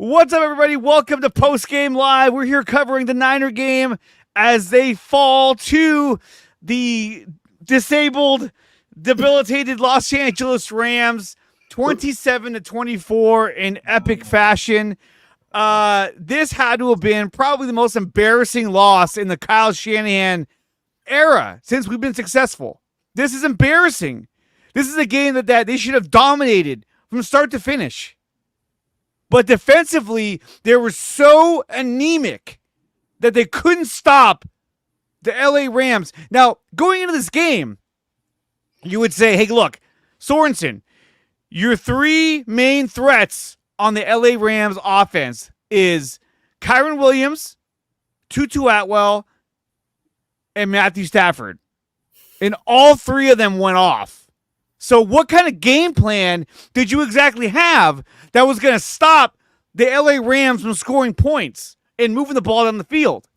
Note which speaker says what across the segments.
Speaker 1: What's up, everybody? Welcome to Post Game Live. We're here covering the Niner game as they fall to the disabled, debilitated Los Angeles Rams, 27-24 in epic fashion. This had to have been probably the most embarrassing loss in the Kyle Shanahan era since we've been successful. This is embarrassing. This is a game that they should have dominated from start to finish. But defensively, they were so anemic that they couldn't stop the LA Rams. Now, going into this game, you would say, hey, look, Sorensen, your three main threats on the LA Rams offense is Kyron Williams, Tutu Atwell, and Matthew Stafford. And all three of them went off. So what kind of game plan did you exactly have that was going to stop the LA Rams from scoring points and moving the ball down the field?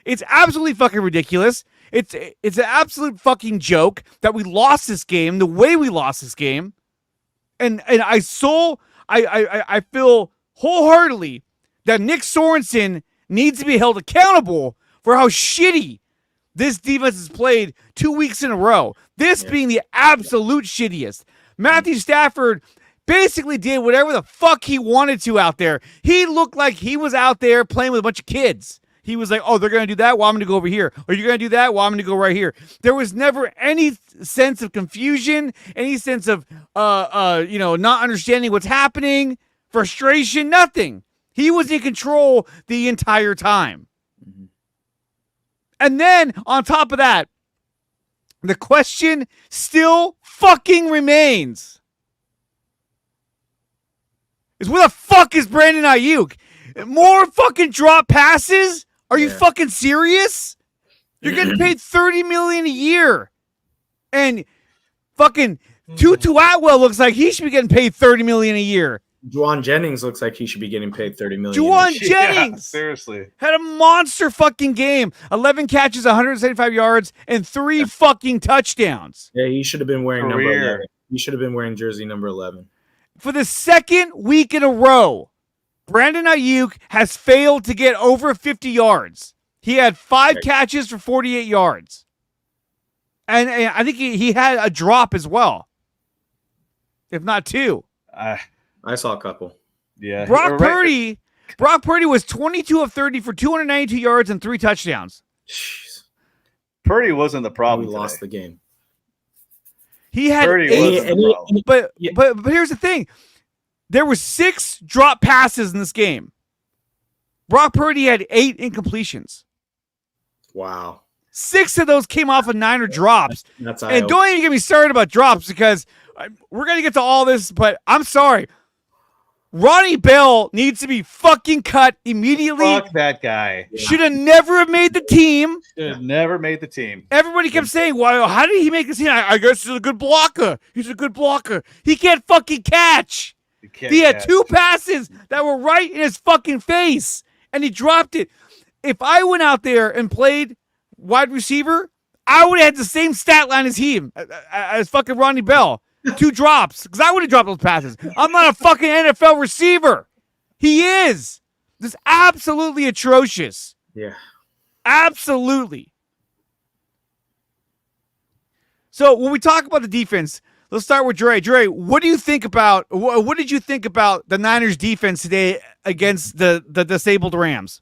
Speaker 1: It's absolutely fucking ridiculous. It's an absolute fucking joke that we lost this game, the way we lost this game. And I feel wholeheartedly that Nick Sorensen needs to be held accountable for how shitty this defense has played 2 weeks in a row. This being the absolute shittiest. Matthew Stafford basically did whatever the fuck he wanted to out there. He looked like he was out there playing with a bunch of kids. He was like, oh, they're going to do that? Well, I'm going to go over here. Or you're going to do that? Well, I'm going to go right here. There was never any sense of confusion, any sense of, not understanding what's happening, frustration, nothing. He was in control the entire time. Mm-hmm. And then, on top of that, the question still fucking remains. Is where the fuck is Brandon Ayuk? More fucking drop passes? Are you fucking serious? You're getting paid $30 million a year. And fucking Tutu Atwell looks like he should be getting paid $30 million a year.
Speaker 2: Juwan Jennings looks like he should be getting paid $30 million.
Speaker 1: Juwan Jennings
Speaker 3: seriously
Speaker 1: had a monster fucking game. 11 catches, 175 yards, and 3 fucking touchdowns.
Speaker 2: Yeah, he should have been wearing number 11. He should have been wearing jersey number 11.
Speaker 1: For the second week in a row, Brandon Ayuk has failed to get over 50 yards. He had 5 catches for 48 yards. And I think he had a drop as well, if not 2.
Speaker 2: I saw a couple.
Speaker 3: Yeah.
Speaker 1: Brock Purdy was 22 of 30 for 292 yards and 3 touchdowns.
Speaker 2: Jeez.
Speaker 3: Purdy wasn't the problem.
Speaker 2: We lost the game.
Speaker 1: He had
Speaker 3: Purdy
Speaker 1: 8, but here's the thing. There were 6 drop passes in this game. Brock Purdy had 8 incompletions.
Speaker 2: Wow.
Speaker 1: 6 of those came off of Niner drops.
Speaker 2: That's
Speaker 1: and don't even get me started about drops because we're going to get to all this, but I'm sorry. Ronnie Bell needs to be fucking cut immediately.
Speaker 3: Fuck that guy.
Speaker 1: Should have never have made the team.
Speaker 3: Should have never made the team.
Speaker 1: Everybody kept saying, well, how did he make the team? I guess he's a good blocker. He's a good blocker. He can't fucking catch. He had 2 passes that were right in his fucking face, and he dropped it. If I went out there and played wide receiver, I would have had the same stat line as him, as fucking Ronnie Bell. 2 drops, because I would have dropped those passes. I'm not a fucking NFL receiver. He is. This is absolutely atrocious.
Speaker 2: Yeah.
Speaker 1: Absolutely. So when we talk about the defense, let's start with Dre. Dre, what did you think about the Niners defense today against the disabled Rams?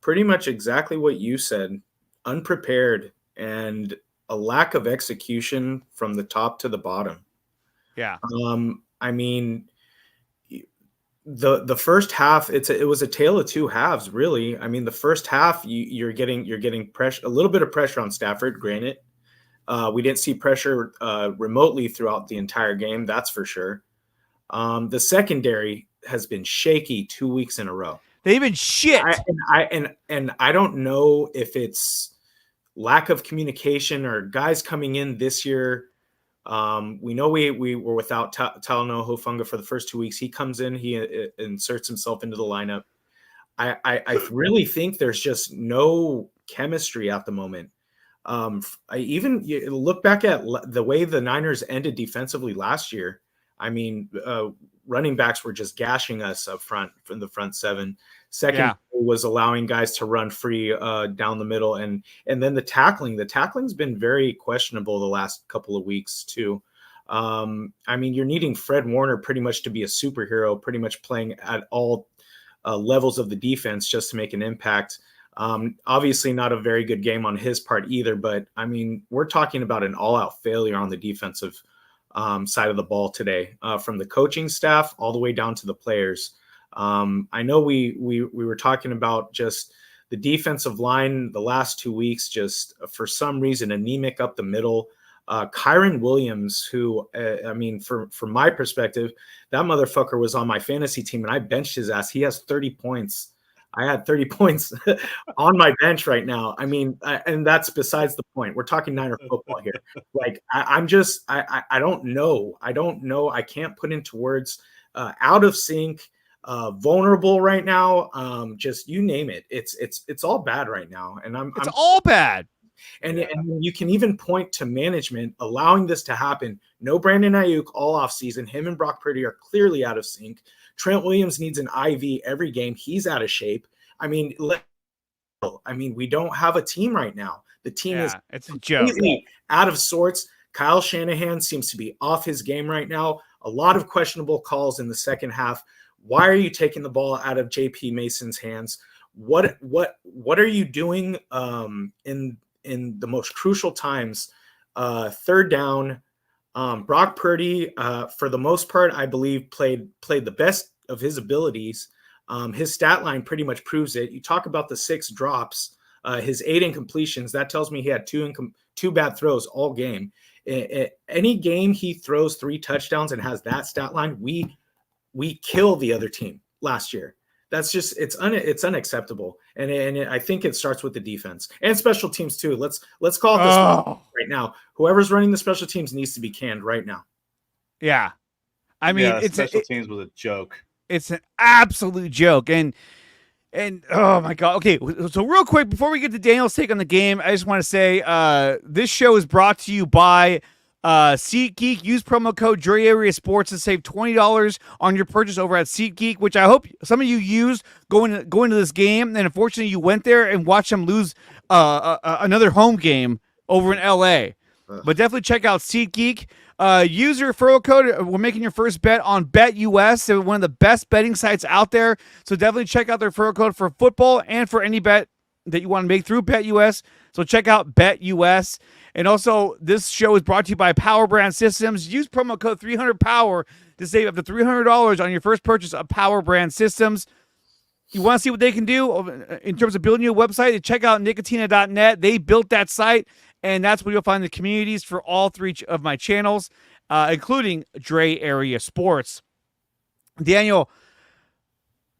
Speaker 2: Pretty much exactly what you said. Unprepared and a lack of execution from the top to the bottom.
Speaker 1: Yeah.
Speaker 2: I mean, the first half, it was a tale of 2 halves, really. I mean, the first half you're getting pressure, a little bit of pressure on Stafford, granted. We didn't see pressure remotely throughout the entire game, that's for sure. The secondary has been shaky 2 weeks in a row.
Speaker 1: They've been shit.
Speaker 2: And I don't know if it's lack of communication or guys coming in this year. We know we were without Talanoa Hufanga for the first 2 weeks. He comes in, he inserts himself into the lineup. I really think there's just no chemistry at the moment. You look back at the way the Niners ended defensively last year. I mean, running backs were just gashing us up front from the front seven. Second
Speaker 1: Yeah.
Speaker 2: was allowing guys to run free down the middle, and then the tackling's been very questionable the last couple of weeks too. I mean, you're needing Fred Warner pretty much to be a superhero, pretty much playing at all levels of the defense just to make an impact. Obviously not a very good game on his part either, but I mean, we're talking about an all-out failure on the defensive side of the ball today, from the coaching staff all the way down to the players. I know we were talking about just the defensive line the last 2 weeks, just for some reason anemic up the middle. Kyron Williams, who I mean, from my perspective, that motherfucker was on my fantasy team and I benched his ass. He has 30 points. I had 30 points on my bench right now. I mean, and that's besides the point. We're talking Niner football here. Like, I don't know. I don't know. I can't put into words. Out of sync, vulnerable right now. Just you name it. It's all bad right now. And I'm
Speaker 1: all bad.
Speaker 2: And you can even point to management allowing this to happen. No Brandon Ayuk all offseason. Him and Brock Purdy are clearly out of sync. Trent Williams needs an IV every game. He's out of shape. I mean, we don't have a team right now. The team is completely out of sorts. Kyle Shanahan seems to be off his game right now. A lot of questionable calls in the second half. Why are you taking the ball out of JP Mason's hands? What are you doing in the most crucial times? Third down. Brock Purdy, for the most part, I believe played the best of his abilities. His stat line pretty much proves it. You talk about the 6 drops, his 8 incompletions. That tells me he had 2 bad throws all game. Any game he throws 3 touchdowns and has that stat line, we kill the other team last year. That's just it's unacceptable, and I think it starts with the defense and special teams too. Let's call it this right now. Whoever's running the special teams needs to be canned right now.
Speaker 1: Yeah, I mean,
Speaker 3: special teams was a joke.
Speaker 1: It's an absolute joke, and oh my god. Okay, so real quick before we get to Daniel's take on the game, I just want to say this show is brought to you by SeatGeek. Use promo code DreArea Sports to save $20 on your purchase over at SeatGeek, which I hope some of you used going to this game. And unfortunately, you went there and watched them lose another home game over in LA. But definitely check out SeatGeek. Use your referral code. We're making your first bet on BetUS. They're one of the best betting sites out there. So definitely check out their referral code for football and for any bet that you want to make through BetUS. So check out BetUS. And also, this show is brought to you by PowerBrandSystems. Use promo code 300POWER to save up to $300 on your first purchase of PowerBrandSystems. You want to see what they can do in terms of building you a website? Check out Nicotina.net. They built that site, and that's where you'll find the communities for all 3 of my channels, including DreArea Sports. Daniel,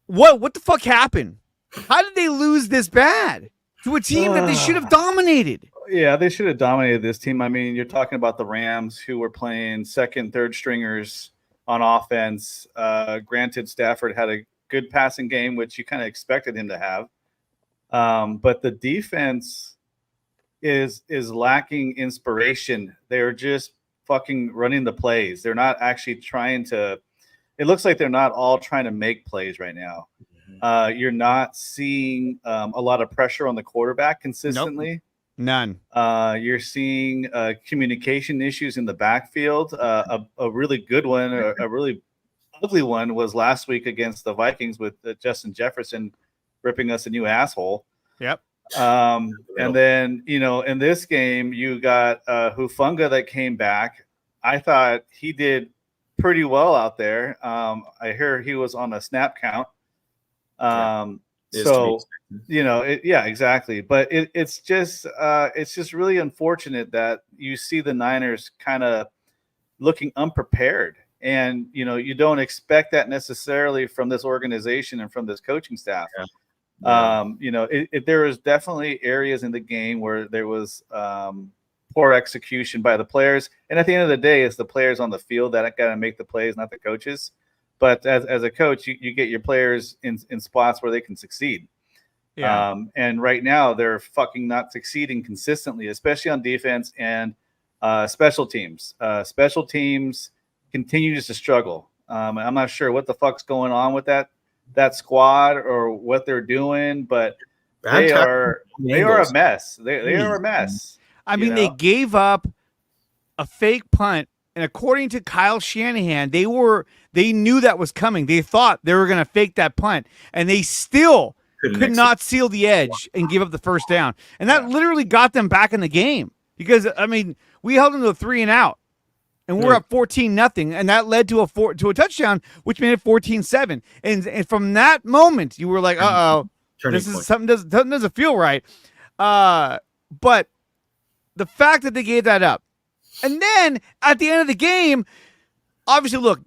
Speaker 1: what the fuck happened? How did they lose this bad to a team that they should have dominated?
Speaker 3: Yeah, they should have dominated this team. I mean, you're talking about the Rams, who were playing second, third stringers on offense. Granted, Stafford had a good passing game, which you kind of expected him to have. But the defense is lacking inspiration. They're just fucking running the plays. They're not actually trying to – it looks like they're not all trying to make plays right now. You're not seeing a lot of pressure on the quarterback consistently.
Speaker 1: Nope. None.
Speaker 3: You're seeing communication issues in the backfield. A really good one, a really ugly one was last week against the Vikings with Justin Jefferson ripping us a new asshole.
Speaker 1: Yep.
Speaker 3: And then, in this game, you got Hufanga that came back. I thought he did pretty well out there. I hear he was on a snap count. Yeah, exactly. But it's just really unfortunate that you see the Niners kind of looking unprepared, and you don't expect that necessarily from this organization and from this coaching staff. There was definitely areas in the game where there was poor execution by the players, and at the end of the day, it's the players on the field that got to make the plays, not the coaches. But as a coach, you get your players in spots where they can succeed.
Speaker 1: Yeah.
Speaker 3: And right now they're fucking not succeeding consistently, especially on defense and special teams. Special teams continue to struggle. I'm not sure what the fuck's going on with that squad or what they're doing, but they are a mess. They are a mess.
Speaker 1: I mean, they gave up a fake punt, and according to Kyle Shanahan, they knew that was coming. They thought they were going to fake that punt, and they still could not seal the edge and give up the first down. And that literally got them back in the game because, I mean, we held them to a 3-and-out, and we're up 14-0, and that led to a touchdown, which made it 14-7. And from that moment, you were like, uh-oh, something doesn't feel right. But the fact that they gave that up, and then at the end of the game, obviously, look,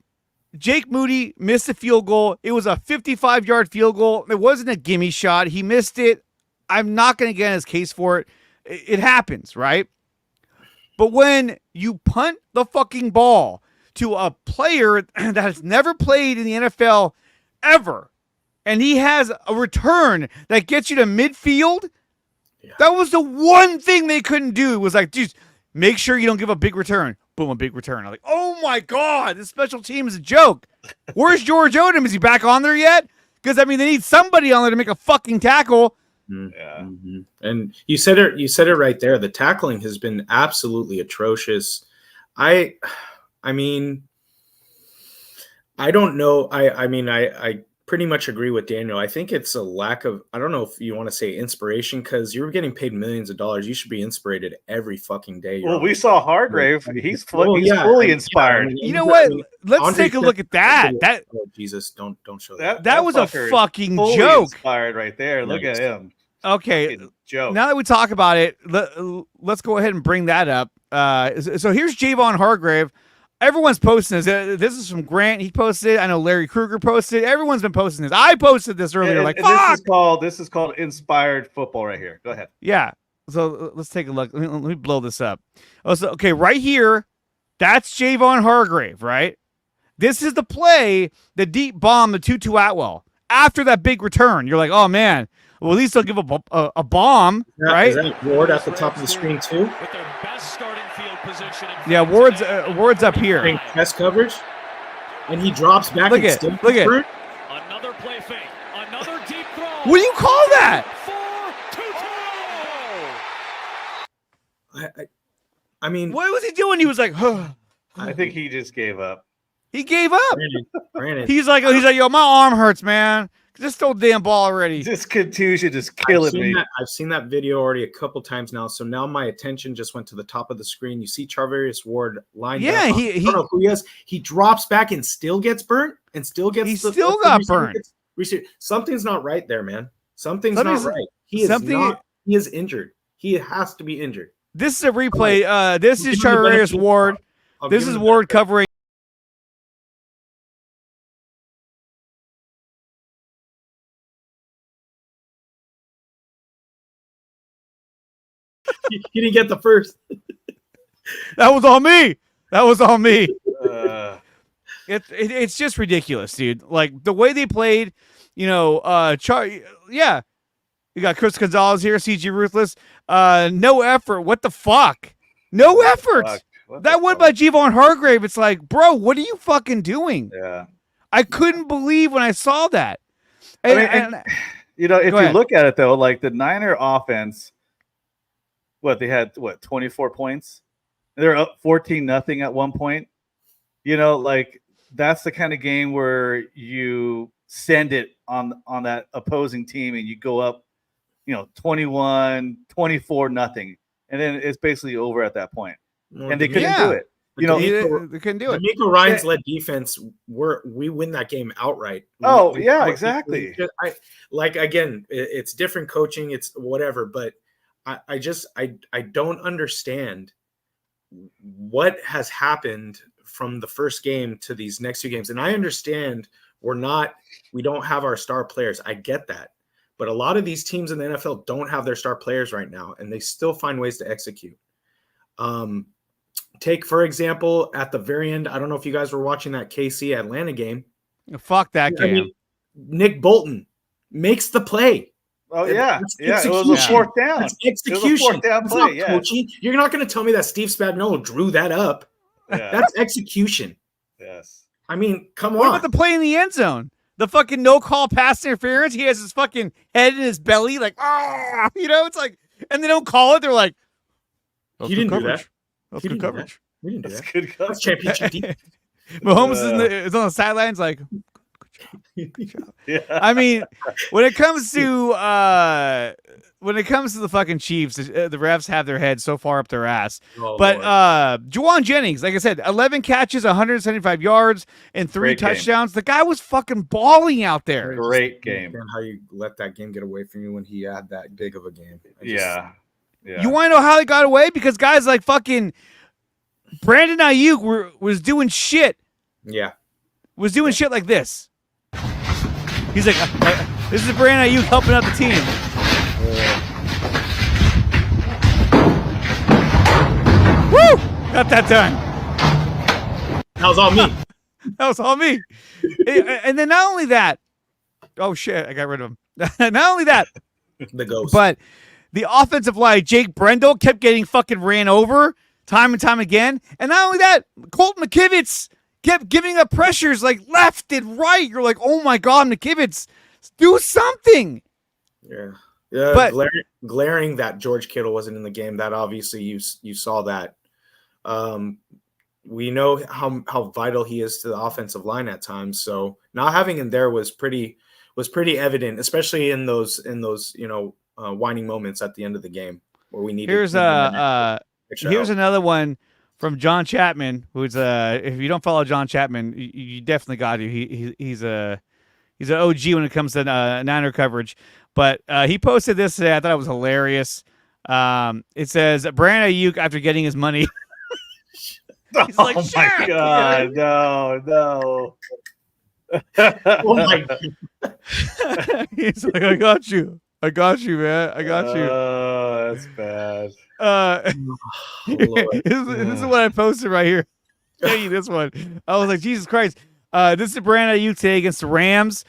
Speaker 1: Jake Moody missed a field goal. It was a 55-yard field goal. It wasn't a gimme shot. He missed it. I'm not going to get in his case for it. It happens, right? But when you punt the fucking ball to a player that has never played in the NFL ever, and he has a return that gets you to midfield, that was the one thing they couldn't do. It was like, dude, make sure you don't give a big return. Boom, a big return. I'm like, oh my God, this special team is a joke. Where's George Odom? Is he back on there yet? Because, I mean, they need somebody on there to make a fucking tackle.
Speaker 2: Yeah. Mm-hmm. And you said it right there. The tackling has been absolutely atrocious. I mean, I don't know. I pretty much agree with Daniel. I think it's a lack of, I don't know if you want to say inspiration, because you're getting paid millions of dollars. You should be inspired every fucking day.
Speaker 3: Well, we saw Hargrave. He's fully inspired.
Speaker 1: You know what? Let's take a look at that.
Speaker 2: Oh, Jesus, don't show
Speaker 1: that was a fucking joke.
Speaker 3: Inspired right there. Look at him.
Speaker 1: Okay.
Speaker 3: Joke.
Speaker 1: Now that we talk about it, let's go ahead and bring that up. So here's Javon Hargrave. Everyone's posting this. This is from Grant. He posted it. I know Larry Kruger posted it. Everyone's been posting this. I posted this earlier. Fuck!
Speaker 3: This is called inspired football right here. Go ahead.
Speaker 1: Yeah. So let's take a look. Let me blow this up. Oh, so, okay, right here, that's Javon Hargrave, right? This is the play, the deep bomb, the Tutu Atwell. After that big return, you're like, oh, man. Well, at least they'll give a bomb, right?
Speaker 2: Is that Ward at the top of the screen, too?
Speaker 4: With their best starting field position.
Speaker 1: Yeah, Ward's up here.
Speaker 2: Press coverage, and he drops back.
Speaker 1: Look at
Speaker 4: Another play fake. Another deep throw.
Speaker 1: What do you call that?
Speaker 2: I mean,
Speaker 1: what was he doing? He was like, huh.
Speaker 3: I think he just gave up.
Speaker 1: He gave up.
Speaker 2: Brandon.
Speaker 1: He's like, yo, my arm hurts, man. Just throw the damn ball already.
Speaker 3: This contusion just killing me.
Speaker 2: I've seen that video already a couple times now. So now my attention just went to the top of the screen. You see Charvarius Ward lined up.
Speaker 1: Yeah,
Speaker 2: I don't know who he is. He drops back and still gets burnt and still gets.
Speaker 1: He still got burnt.
Speaker 2: Something's not right there, man. Something's not right. He is injured. He has to be injured.
Speaker 1: This is a replay. This is Charvarius Ward. This is Ward covering.
Speaker 2: He didn't get the first.
Speaker 1: That was on me. It's just ridiculous, dude. Like the way they played, you know. Yeah, you got Chris Gonzalez here, CG Ruthless. No effort. What the fuck? No effort. That went by Javon Hargrave. It's like, bro, what are you fucking doing?
Speaker 3: Yeah,
Speaker 1: I couldn't believe when I saw that.
Speaker 3: And you know, if you look at it though, like the Niner offense. They had 24 points? They're up 14-0 at one point. You know, like that's the kind of game where you send it on that opposing team and you go up, 21-24-0. And then it's basically over at that point. And they couldn't do it.
Speaker 1: They couldn't do it.
Speaker 2: Nico Ryan's led defense, we win that game outright.
Speaker 3: Exactly.
Speaker 2: Again, it's different coaching, it's whatever, but I don't understand what has happened from the first game to these next two games. And I understand we don't have our star players. I get that. But a lot of these teams in the NFL don't have their star players right now, and they still find ways to execute. Take, for example, at the very end, I don't know if you guys were watching that KC Atlanta game.
Speaker 1: Fuck that game.
Speaker 2: I mean, Nick Bolton makes the play.
Speaker 3: Oh, yeah. It was a fourth down.
Speaker 2: That's execution.
Speaker 3: It was a fourth down play,
Speaker 2: coaching. You're not going to tell me that Steve Spagnuolo drew that up.
Speaker 3: Yeah.
Speaker 2: That's execution.
Speaker 3: Yes.
Speaker 2: I mean, come
Speaker 1: What
Speaker 2: on.
Speaker 1: about the play in the end zone? The fucking no call pass interference. He has his fucking head in his belly, like, it's like, and they don't call it. They're like,
Speaker 2: He didn't do that.
Speaker 1: That's
Speaker 2: He
Speaker 1: good
Speaker 2: didn't do
Speaker 1: coverage.
Speaker 2: We didn't do
Speaker 3: That's
Speaker 2: that.
Speaker 3: good
Speaker 2: That's
Speaker 3: coverage.
Speaker 2: championship defense.
Speaker 1: Mahomes is on the sidelines, like, good job.
Speaker 3: Yeah.
Speaker 1: I mean, when it comes to the fucking Chiefs, the refs have their heads so far up their ass.
Speaker 2: Oh,
Speaker 1: But
Speaker 2: Lord.
Speaker 1: Juwan Jennings, like I said, 11 catches, 175 yards, and 3
Speaker 3: Great game.
Speaker 1: touchdowns. The guy was fucking balling out there.
Speaker 3: Great game.
Speaker 2: And how you let that game get away from you when he had that big of a game.
Speaker 3: Yeah.
Speaker 1: You want to know how he got away? Because guys like fucking Brandon Ayuk was doing shit.
Speaker 2: Yeah.
Speaker 1: Was doing shit like this. He's like, this is Brandon Ayuk helping out the team. Woo! Got that done.
Speaker 2: That was all me.
Speaker 1: That was all me. And then not only that, oh shit, I got rid of him. Not only that,
Speaker 2: The ghost.
Speaker 1: but the offensive line, Jake Brendel, kept getting fucking ran over time and time again. And not only that, Colton McKivitz kept giving up pressures like left and right. You're like, oh my God, McKivitz, do something.
Speaker 2: Yeah.
Speaker 1: But-
Speaker 2: glaring that George Kittle wasn't in the game. That obviously you saw that. We know how vital he is to the offensive line at times. So not having him there was pretty evident, especially in those whining moments at the end of the game where we needed.
Speaker 1: Here's
Speaker 2: extra help.
Speaker 1: another one from John Chapman, who's if you don't follow John Chapman, you definitely got to. He's an OG when it comes to Niner coverage. But he posted this today. I thought it was hilarious. It says Brandon Ayuk after getting his money. He's like,
Speaker 3: oh
Speaker 1: "Shut
Speaker 3: my
Speaker 1: up,
Speaker 3: God, no.
Speaker 2: Oh my God.
Speaker 1: He's like, I got you, man. I got you.
Speaker 3: Oh, that's bad.
Speaker 2: Oh, Lord.
Speaker 1: This is what I posted right here. Tell you this one. I was like, Jesus Christ. This is Brandon Ayuk today against the Rams.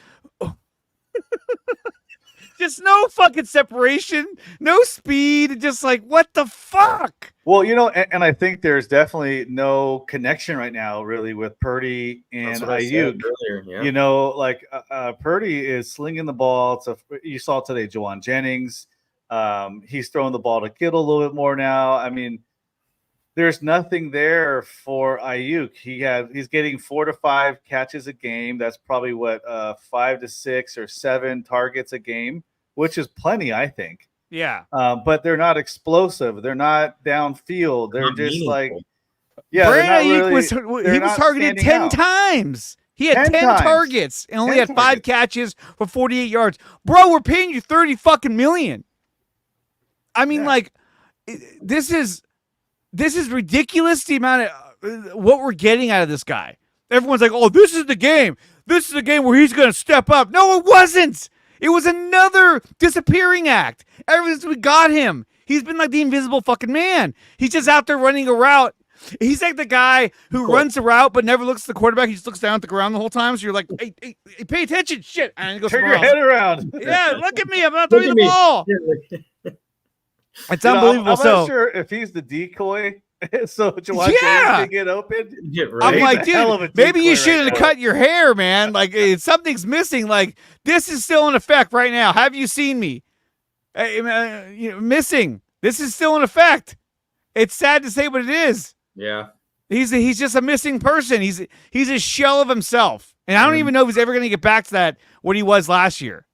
Speaker 1: Just no fucking separation, no speed, just like, what the fuck?
Speaker 3: Well, and I think there's definitely no connection right now, really, with Purdy and
Speaker 2: That's what I said
Speaker 3: Ayuk.
Speaker 2: earlier. Yeah.
Speaker 3: Purdy is slinging the ball. You saw today, Juwan Jennings. He's throwing the ball to Kittle a little bit more now. I mean, there's nothing there for Ayuk. He's getting 4 to 5 catches a game. That's probably 5 to 6 or 7 targets a game, which is plenty, I think.
Speaker 1: Yeah.
Speaker 3: But they're not explosive. They're not downfield. They're
Speaker 2: Not
Speaker 3: just
Speaker 2: meaningful.
Speaker 3: like, yeah.
Speaker 1: Brandon Ayuk he was targeted 10 times. He had 10
Speaker 3: times.
Speaker 1: targets and only
Speaker 3: 10
Speaker 1: had 5
Speaker 3: targets.
Speaker 1: catches for 48 yards. Bro, we're paying you 30 fucking million. I mean, this is ridiculous, the amount of what we're getting out of this guy. Everyone's like, oh, this is the game. This is the game where he's going to step up. No, it wasn't. It was another disappearing act. Ever since we got him, he's been like the invisible fucking man. He's just out there running a route. He's like the guy who runs a route but never looks at the quarterback. He just looks down at the ground the whole time. So you're like, hey, pay attention. Shit. And he goes,
Speaker 3: Turn your head around.
Speaker 1: Yeah, look at me. I'm not
Speaker 2: Look
Speaker 1: throwing
Speaker 2: at
Speaker 1: the
Speaker 2: me.
Speaker 1: ball. It's unbelievable.
Speaker 3: I'm
Speaker 1: So
Speaker 3: not sure if he's the decoy, so Juwan Jennings can get open.
Speaker 2: Get
Speaker 1: I'm
Speaker 2: right.
Speaker 1: like,
Speaker 3: He's a hell of a
Speaker 1: dude, maybe you
Speaker 3: decoy
Speaker 1: should have
Speaker 3: right now.
Speaker 1: cut your hair, man. Like, something's missing. Like, this is still in effect right now. Have you seen me? Missing. This is still in effect. It's sad to say, but it is.
Speaker 2: Yeah.
Speaker 1: He's just a missing person. He's a shell of himself, and I don't even know if he's ever going to get back to that what he was last year.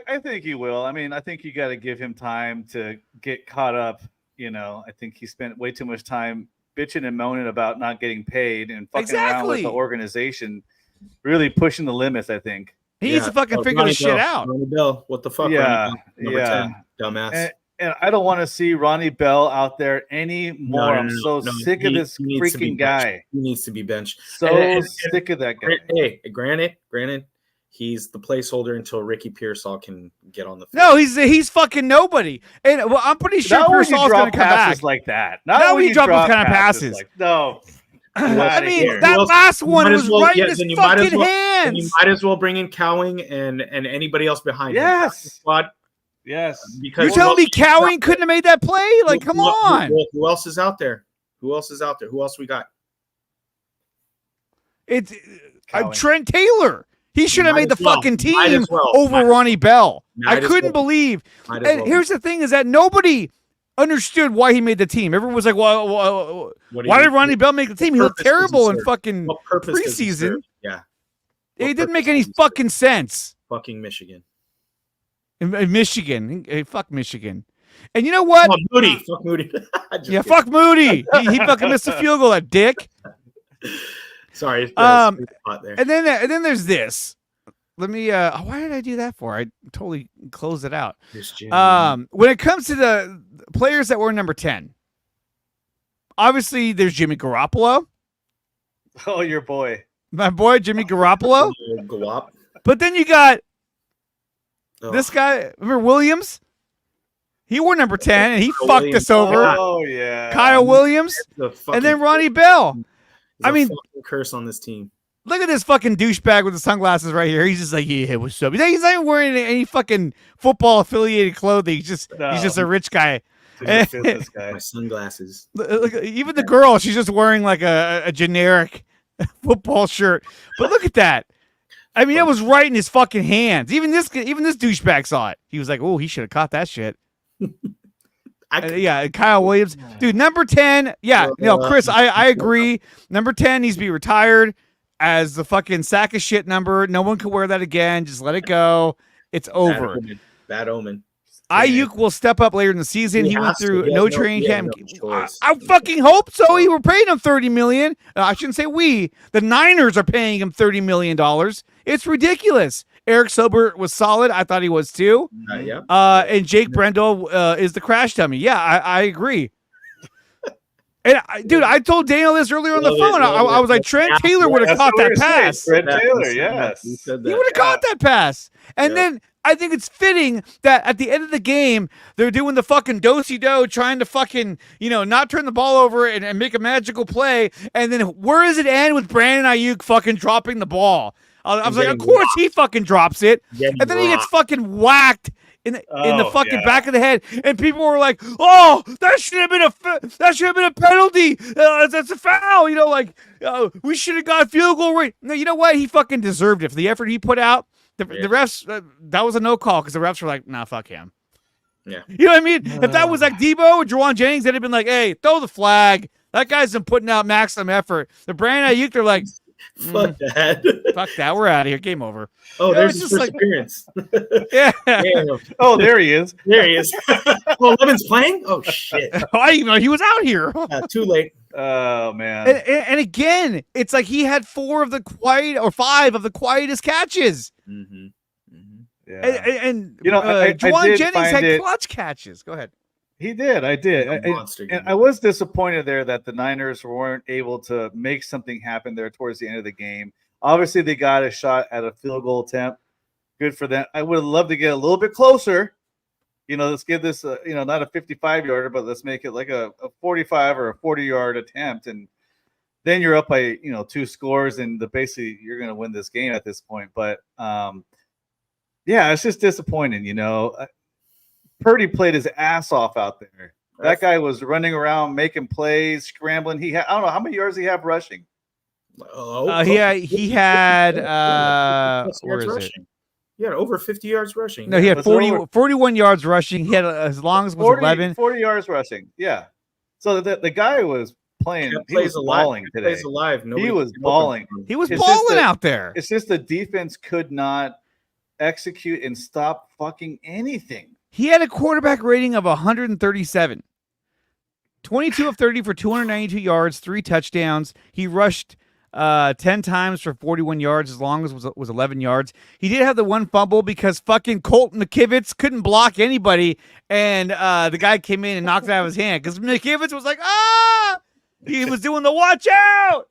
Speaker 3: I think he will. I mean, I think you got to give him time to get caught up. I think he spent way too much time bitching and moaning about not getting paid and fucking around with
Speaker 1: Exactly.
Speaker 3: the organization, really pushing the limits, I think.
Speaker 1: He needs to fucking figure this shit out.
Speaker 2: Ronnie Bell, what the fuck?
Speaker 3: Yeah,
Speaker 2: Ronnie Bell, number
Speaker 3: yeah.
Speaker 2: 10, dumbass.
Speaker 3: And I don't want to see Ronnie Bell out there anymore. I'm so sick of this
Speaker 2: he needs to be
Speaker 3: freaking
Speaker 2: benched.
Speaker 3: guy.
Speaker 2: He needs to be benched.
Speaker 3: So
Speaker 2: And-
Speaker 3: sick of that guy.
Speaker 2: Hey, granted, he's the placeholder until Ricky Pearsall can get on the field.
Speaker 1: No, he's fucking nobody. And well, I'm pretty sure
Speaker 3: Not when you
Speaker 1: Pearsall's
Speaker 3: drop
Speaker 1: going to come
Speaker 3: passes
Speaker 1: back.
Speaker 3: like that.
Speaker 1: Not
Speaker 3: Not
Speaker 1: when
Speaker 3: when
Speaker 1: you
Speaker 3: you
Speaker 1: drop those
Speaker 3: drop
Speaker 1: kind of passes.
Speaker 3: Like, no.
Speaker 1: I mean,
Speaker 3: here.
Speaker 1: that
Speaker 2: Who else-
Speaker 1: last
Speaker 2: you
Speaker 1: one
Speaker 2: might as
Speaker 1: was
Speaker 2: well-
Speaker 1: right
Speaker 2: yeah,
Speaker 1: in his
Speaker 2: then you might as
Speaker 1: fucking
Speaker 2: well- And you
Speaker 1: hands.
Speaker 2: might as well bring in Cowing and anybody else behind him.
Speaker 3: Yes.
Speaker 2: Squad,
Speaker 3: Yes.
Speaker 2: because
Speaker 1: You're telling me Cowing couldn't have made that play? Like, come on.
Speaker 2: Who else is out there? Who else we got?
Speaker 1: It's
Speaker 3: Cowing.
Speaker 1: Trent Taylor. He should have
Speaker 2: Might
Speaker 1: made the
Speaker 2: as well.
Speaker 1: fucking
Speaker 2: Might
Speaker 1: team
Speaker 2: as well.
Speaker 1: over
Speaker 2: Might as
Speaker 1: Ronnie Bell. I
Speaker 2: Might as
Speaker 1: couldn't
Speaker 2: well.
Speaker 1: believe.
Speaker 2: Might as
Speaker 1: And
Speaker 2: well.
Speaker 1: here's the thing: is that nobody understood why he made the team. Everyone was like, "Well, why did Ronnie Bell make the team? He looked
Speaker 2: purpose does he
Speaker 1: terrible in
Speaker 2: serve?
Speaker 1: fucking
Speaker 2: What purpose does he
Speaker 1: preseason.
Speaker 2: serve? Yeah.
Speaker 1: It
Speaker 2: What
Speaker 1: didn't make
Speaker 2: purpose
Speaker 1: any
Speaker 2: does he serve?
Speaker 1: fucking sense."
Speaker 2: Fucking Michigan.
Speaker 1: In Michigan, hey, fuck Michigan. And you know what?
Speaker 2: Oh, Moody. Fuck Moody. Just
Speaker 1: Yeah,
Speaker 2: kidding.
Speaker 1: fuck Moody. He fucking missed a field goal, that dick.
Speaker 2: Sorry.
Speaker 1: Um,
Speaker 2: there.
Speaker 1: And then there's this. Let me. Why did I do that for? I totally closed it out. When it comes to the players that were number 10, obviously there's Jimmy Garoppolo,
Speaker 3: Oh, your boy.
Speaker 1: my boy Jimmy Garoppolo.
Speaker 2: Go up.
Speaker 1: But then you got
Speaker 2: Oh.
Speaker 1: this guy. Remember Williams? He wore number 10 and he
Speaker 2: Kyle
Speaker 1: fucked
Speaker 2: Williams.
Speaker 1: us over.
Speaker 3: Oh yeah.
Speaker 1: Kyle Williams,
Speaker 2: The
Speaker 1: and
Speaker 2: fucking-
Speaker 1: then Ronnie Bell.
Speaker 2: there's
Speaker 1: I
Speaker 2: a
Speaker 1: mean-
Speaker 2: fucking curse on this team.
Speaker 1: Look at this fucking douchebag with the sunglasses right here. He's just like, yeah, what's up? He's not even wearing any fucking football affiliated clothing. He's just a rich guy.
Speaker 3: He's a business guy.
Speaker 2: My sunglasses.
Speaker 1: Look, even the girl, she's just wearing like a generic football shirt. But look at that. I mean, it was right in his fucking hands. Even this douchebag saw it. He was like, oh, he should have caught that shit. Yeah, Kyle Williams. Dude, number 10. Yeah, Chris, I agree. Number 10 needs to be retired as the fucking sack of shit number. No one can wear that again. Just let it go. It's over.
Speaker 2: Bad omen.
Speaker 1: Ayuk will step up later in the season. He went
Speaker 2: has to.
Speaker 1: through
Speaker 2: He has
Speaker 1: no
Speaker 2: no-
Speaker 1: training
Speaker 2: he has
Speaker 1: camp.
Speaker 2: no choice.
Speaker 1: I fucking hope so. He were paying him $30 million. I shouldn't say we. The Niners are paying him $30 million. It's ridiculous. Eric Sobert was solid. I thought he was too.
Speaker 2: Yeah.
Speaker 1: And Jake Brendel is the crash dummy. Yeah, I agree. And dude, I told Daniel this earlier on the phone. I was like, Trent Taylor would have caught that pass.
Speaker 3: Trent Taylor, yes.
Speaker 2: He
Speaker 1: He would have caught that pass. And then I think it's fitting that at the end of the game, they're doing the fucking do-si-do, trying to fucking, not turn the ball over and make a magical play. And then where does it end with Brandon Ayuk fucking dropping the ball? I was like, of course he fucking drops it. And then he gets fucking whacked in the fucking back of the head. And people were like, oh, that should have been a penalty. That's a foul. We should have got a field goal rate. No, you know what? He fucking deserved it for the effort he put out. The refs, that was a no call because the refs were like, nah, fuck him.
Speaker 2: Yeah.
Speaker 1: You know what I mean? If that was like Debo or Juwan Jennings, they'd have been like, hey, throw the flag. That guy's been putting out maximum effort. The Brandon Ayuk, they're like,
Speaker 2: fuck that.
Speaker 1: Fuck that. We're out of here. Game over.
Speaker 2: Oh, there's
Speaker 1: it's
Speaker 2: his
Speaker 1: just
Speaker 2: first appearance.
Speaker 1: Yeah.
Speaker 2: Damn.
Speaker 3: Oh, there he is.
Speaker 2: There he is. Oh, Levin's playing? Oh, shit.
Speaker 1: I didn't even know he was out here.
Speaker 2: Too late.
Speaker 3: Oh man.
Speaker 1: And again, it's like he had 5 of the quietest catches.
Speaker 2: Mm-hmm.
Speaker 3: Yeah.
Speaker 1: And
Speaker 3: I
Speaker 1: Juwan
Speaker 3: did
Speaker 1: Jennings
Speaker 3: find
Speaker 1: had
Speaker 3: it-
Speaker 1: clutch catches. Go ahead.
Speaker 3: He did. I did.
Speaker 2: Monster game.
Speaker 3: And I was disappointed there that the Niners weren't able to make something happen there towards the end of the game. Obviously, they got a shot at a field goal attempt. Good for them. I would have loved to get a little bit closer. Let's give this, not a 55-yarder, but let's make it like a 45 or a 40-yard attempt. And then you're up by, 2 scores, and basically you're going to win this game at this point. But, it's just disappointing, Purdy played his ass off out there. That guy was running around, making plays, scrambling. I don't know how many yards he have rushing.
Speaker 1: He had where is
Speaker 2: rushing.
Speaker 1: it?
Speaker 2: He had over 50 yards rushing.
Speaker 1: No, he had
Speaker 3: Was
Speaker 1: 41 yards rushing. He had as long as it was 11.
Speaker 3: 40 yards rushing. Yeah. So the guy was playing. He was balling today.
Speaker 2: Plays alive.
Speaker 3: He was balling.
Speaker 1: He was
Speaker 3: It's just
Speaker 1: balling
Speaker 3: that-
Speaker 1: out there.
Speaker 3: It's just the defense could not execute and stop fucking anything.
Speaker 1: He had a quarterback rating of 137. 22 of 30 for 292 yards, 3 touchdowns. He rushed 10 times for 41 yards, as long as it was 11 yards. He did have the one fumble because fucking Colt McKivitz couldn't block anybody, and the guy came in and knocked it out of his hand because McKivitz was like, he was doing the watch out,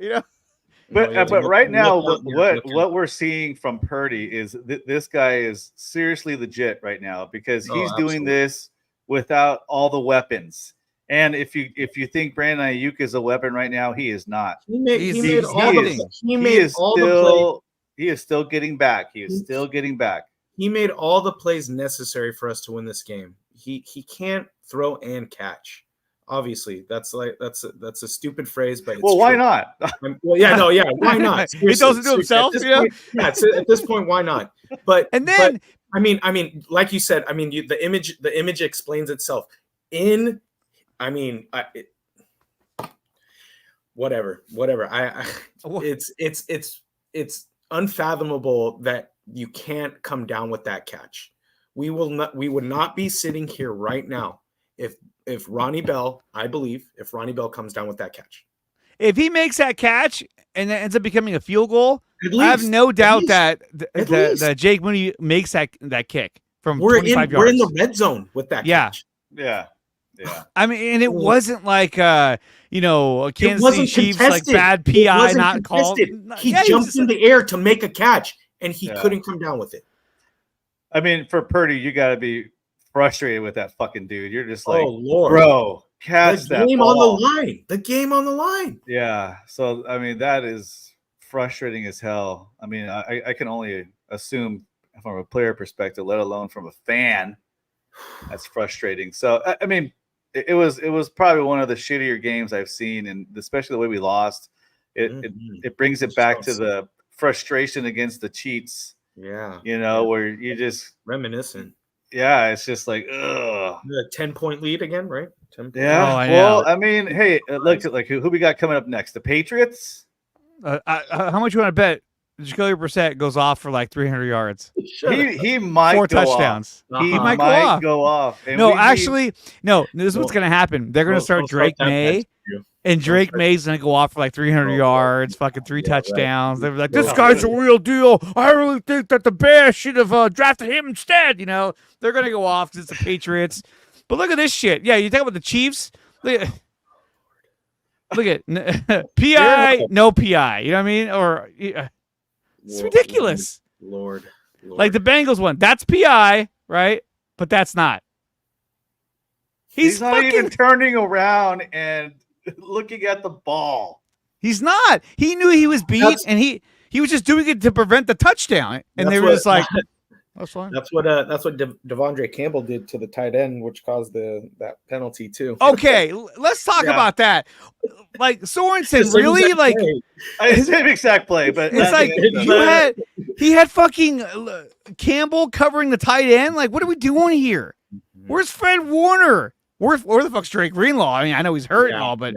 Speaker 3: But right now, what we're seeing from Purdy is this guy is seriously legit right now because he's doing this without all the weapons. And if you think Brandon Ayuk is a weapon right now, he is not.
Speaker 1: He
Speaker 3: is still getting back. He is still getting back.
Speaker 2: He made all the plays necessary for us to win this game. He can't throw and catch. Obviously, that's a stupid phrase, but it's
Speaker 3: Well, why
Speaker 2: true.
Speaker 3: not?
Speaker 2: Well, yeah, no, yeah, why not?
Speaker 1: He does it to himself,
Speaker 2: At this
Speaker 1: yeah.
Speaker 2: point, yeah, at this point, why not? But
Speaker 1: And then
Speaker 2: I mean, like you said, I mean, the image explains itself. Whatever. It's unfathomable that you can't come down with that catch. We would not be sitting here right now if Ronnie Bell, I believe, if Ronnie Bell comes down with that catch.
Speaker 1: if he makes that catch and it ends up becoming a field goal,
Speaker 2: At
Speaker 1: I have
Speaker 2: least,
Speaker 1: no doubt
Speaker 2: least,
Speaker 1: that Jake Mooney makes that kick from
Speaker 2: we're
Speaker 1: 25 yards.
Speaker 2: We're in the red zone with that catch.
Speaker 3: Yeah.
Speaker 1: I mean, and it wasn't like Kansas City Chiefs like
Speaker 2: contested.
Speaker 1: bad PI not called.
Speaker 2: He jumped in the air to make a catch, and he couldn't come down with it.
Speaker 3: I mean, for Purdy, you got to be frustrated with that fucking dude. You're just like,
Speaker 2: Oh Lord,
Speaker 3: bro, catch
Speaker 2: the
Speaker 3: that
Speaker 2: game
Speaker 3: ball.
Speaker 2: on the line. The game on the line.
Speaker 3: Yeah. So I mean, that is frustrating as hell. I mean, I can only assume from a player perspective, let alone from a fan, that's frustrating. So I mean, it was probably one of the shittier games I've seen, and especially the way we lost. It brings it back to the frustration against the cheats.
Speaker 2: Yeah.
Speaker 3: Where you just
Speaker 2: reminiscent.
Speaker 3: Yeah, it's just like, ugh.
Speaker 2: The 10-point lead again, right? 10 point.
Speaker 3: Yeah. Well, I mean, hey, look at who we got coming up next. The Patriots.
Speaker 1: How much you want to bet Jacoby Brissett goes off for like 300 yards?
Speaker 3: He might
Speaker 1: 4
Speaker 3: go
Speaker 1: touchdowns.
Speaker 3: Off. He might go off. And
Speaker 1: no, actually, no. This is what's going to happen. They're going to start Drake May. And Drake May's going to go off for like 300 yards, fucking 3 touchdowns. Right. They're like, this guy's a real deal. I really think that the Bears should have drafted him instead. They're going to go off because it's the Patriots. But look at this shit. Yeah, you talk about the Chiefs. Look at PI, no PI. You know what I mean? Or it's ridiculous.
Speaker 2: Lord.
Speaker 1: Like the Bengals one. That's PI, right? But that's not.
Speaker 3: He's not even turning around and looking at the ball.
Speaker 1: He's not. He knew he was beat, and he was just doing it to prevent the touchdown. And they were just like, "That's fine."
Speaker 2: That's what Devondre Campbell did to the tight end, which caused that penalty too.
Speaker 1: Okay, let's talk about that. Like Sorensen, really? Like
Speaker 3: it's the same exact play, but
Speaker 1: it's like he had fucking Campbell covering the tight end. Like, what are we doing here? Where's Fred Warner? Where the fuck's Drake Greenlaw? I mean, I know he's hurt and all, but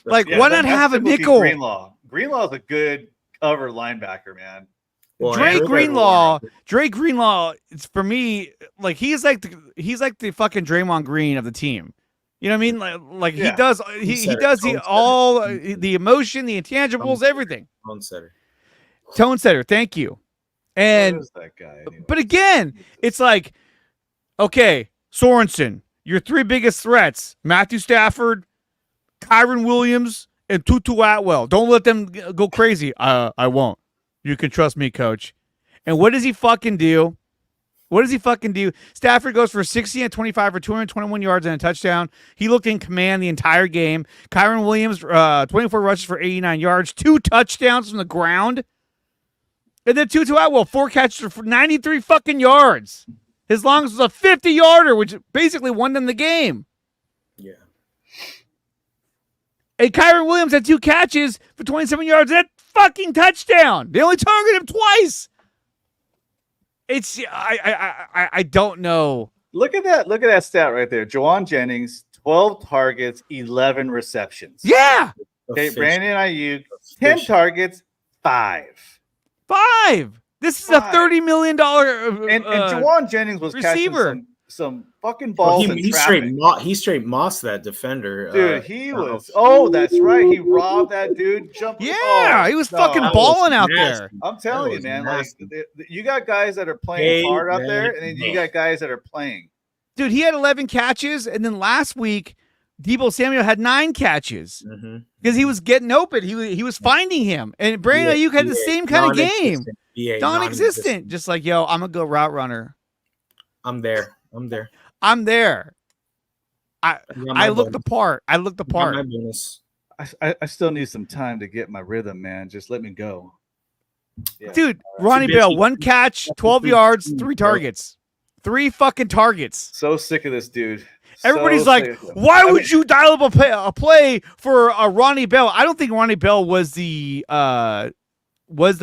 Speaker 1: why not have a nickel?
Speaker 3: Greenlaw is a good cover linebacker, man.
Speaker 1: Well, Drake Greenlaw, it's for me, like he's like the fucking Draymond Green of the team. You know what I mean? Like he does the emotion, the intangibles, everything. Tone setter. Thank you. And
Speaker 3: what is that guy anyway?
Speaker 1: But again, it's like, okay, Sorensen. Your 3 biggest threats, Matthew Stafford, Kyron Williams, and Tutu Atwell. Don't let them go crazy. I won't. You can trust me, coach. And what does he fucking do? Stafford goes for 60 and 25 for 221 yards and a touchdown. He looked in command the entire game. Kyron Williams, 24 rushes for 89 yards, 2 touchdowns from the ground. And then Tutu Atwell, 4 catches for 93 fucking yards. His longest was a 50-yarder, which basically won them the game.
Speaker 2: Yeah.
Speaker 1: And Kyron Williams had 2 catches for 27 yards. That fucking touchdown. They only targeted him twice. It's I don't know.
Speaker 3: Look at that stat right there. Juwan Jennings, 12 targets, 11 receptions.
Speaker 1: Yeah.
Speaker 3: Okay, Brandon Ayuk, 10 targets, 5.
Speaker 1: This is a $30 million
Speaker 3: and Juwan Jennings was
Speaker 1: receiver.
Speaker 3: Catching some fucking balls.
Speaker 2: He straight mossed that defender.
Speaker 3: Dude, he was. Oh, that's right. He robbed that dude.
Speaker 1: He was fucking balling out there.
Speaker 3: I'm telling you, man. Nasty. Like you got guys that are playing hard out there, and then you got guys that are playing.
Speaker 1: Dude, he had 11 catches, and then last week, Deebo Samuel had 9 catches because he was getting open. He was finding him, and Brandon Ayuk had the same kind of game. Non-existent. Just like, yo, I'm a good route runner.
Speaker 2: I'm there.
Speaker 1: I looked the part.
Speaker 3: I still need some time to get my rhythm, man. Just let me go.
Speaker 1: Yeah. Dude, Ronnie Bell, 1 catch, 12 yards, 3 targets. 3 fucking targets.
Speaker 3: So sick of this dude.
Speaker 1: Everybody's
Speaker 3: So
Speaker 1: like,
Speaker 3: cynical.
Speaker 1: why would you dial up a play for Ronnie Bell? I don't think Ronnie Bell was the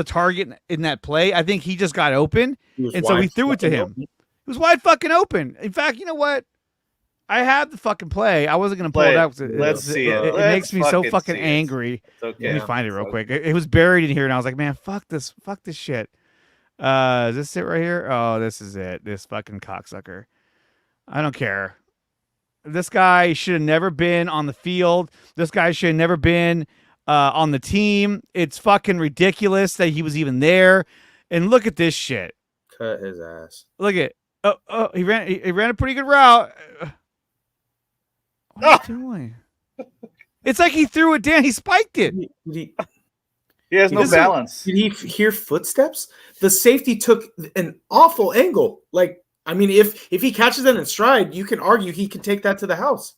Speaker 1: target in that play. I think he just got open, and so he threw it to him. It was wide fucking open. In fact, you know what? I have the fucking play. I wasn't going to pull it out.
Speaker 3: Let's see it.
Speaker 1: It makes me so fucking angry.
Speaker 3: It's okay.
Speaker 1: Let me find it real quick. It was buried in here, and I was like, man, fuck this shit. Is this it right here? Oh, this is it. This fucking cocksucker. I don't care. This guy should have never been on the field. This guy should have never been on the team. It's fucking ridiculous that he was even there. And look at this shit.
Speaker 2: Cut his ass.
Speaker 1: Look at he ran a pretty good route. What are you doing? It's like he threw it down. He spiked it.
Speaker 3: He has no balance.
Speaker 2: Did he hear footsteps? The safety took an awful angle. Like, I mean, if he catches that in stride, you can argue he can take that to the house.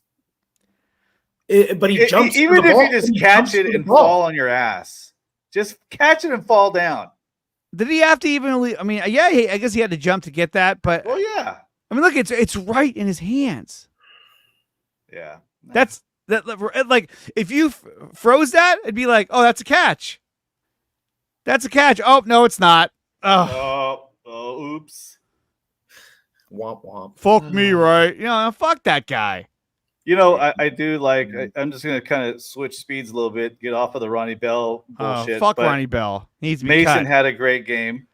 Speaker 2: But he jumps.
Speaker 3: Even if you just catch it and fall on your ass, just catch it and fall down.
Speaker 1: Did he have to even? I mean, yeah, I guess he had to jump to get that. But
Speaker 3: well, yeah.
Speaker 1: I mean, look, it's right in his hands.
Speaker 3: Yeah,
Speaker 1: that's like if you froze that, it'd be like, oh, that's a catch. That's a catch. Oh no, it's not.
Speaker 3: Oh, oops.
Speaker 2: Womp womp.
Speaker 1: Fuck me, right? You know, fuck that guy.
Speaker 3: You know, I do like. I'm just gonna kind of switch speeds a little bit, get off of the Ronnie Bell bullshit.
Speaker 1: Fuck Ronnie Bell. He needs to be
Speaker 3: Mason
Speaker 1: cut.
Speaker 3: had a great game.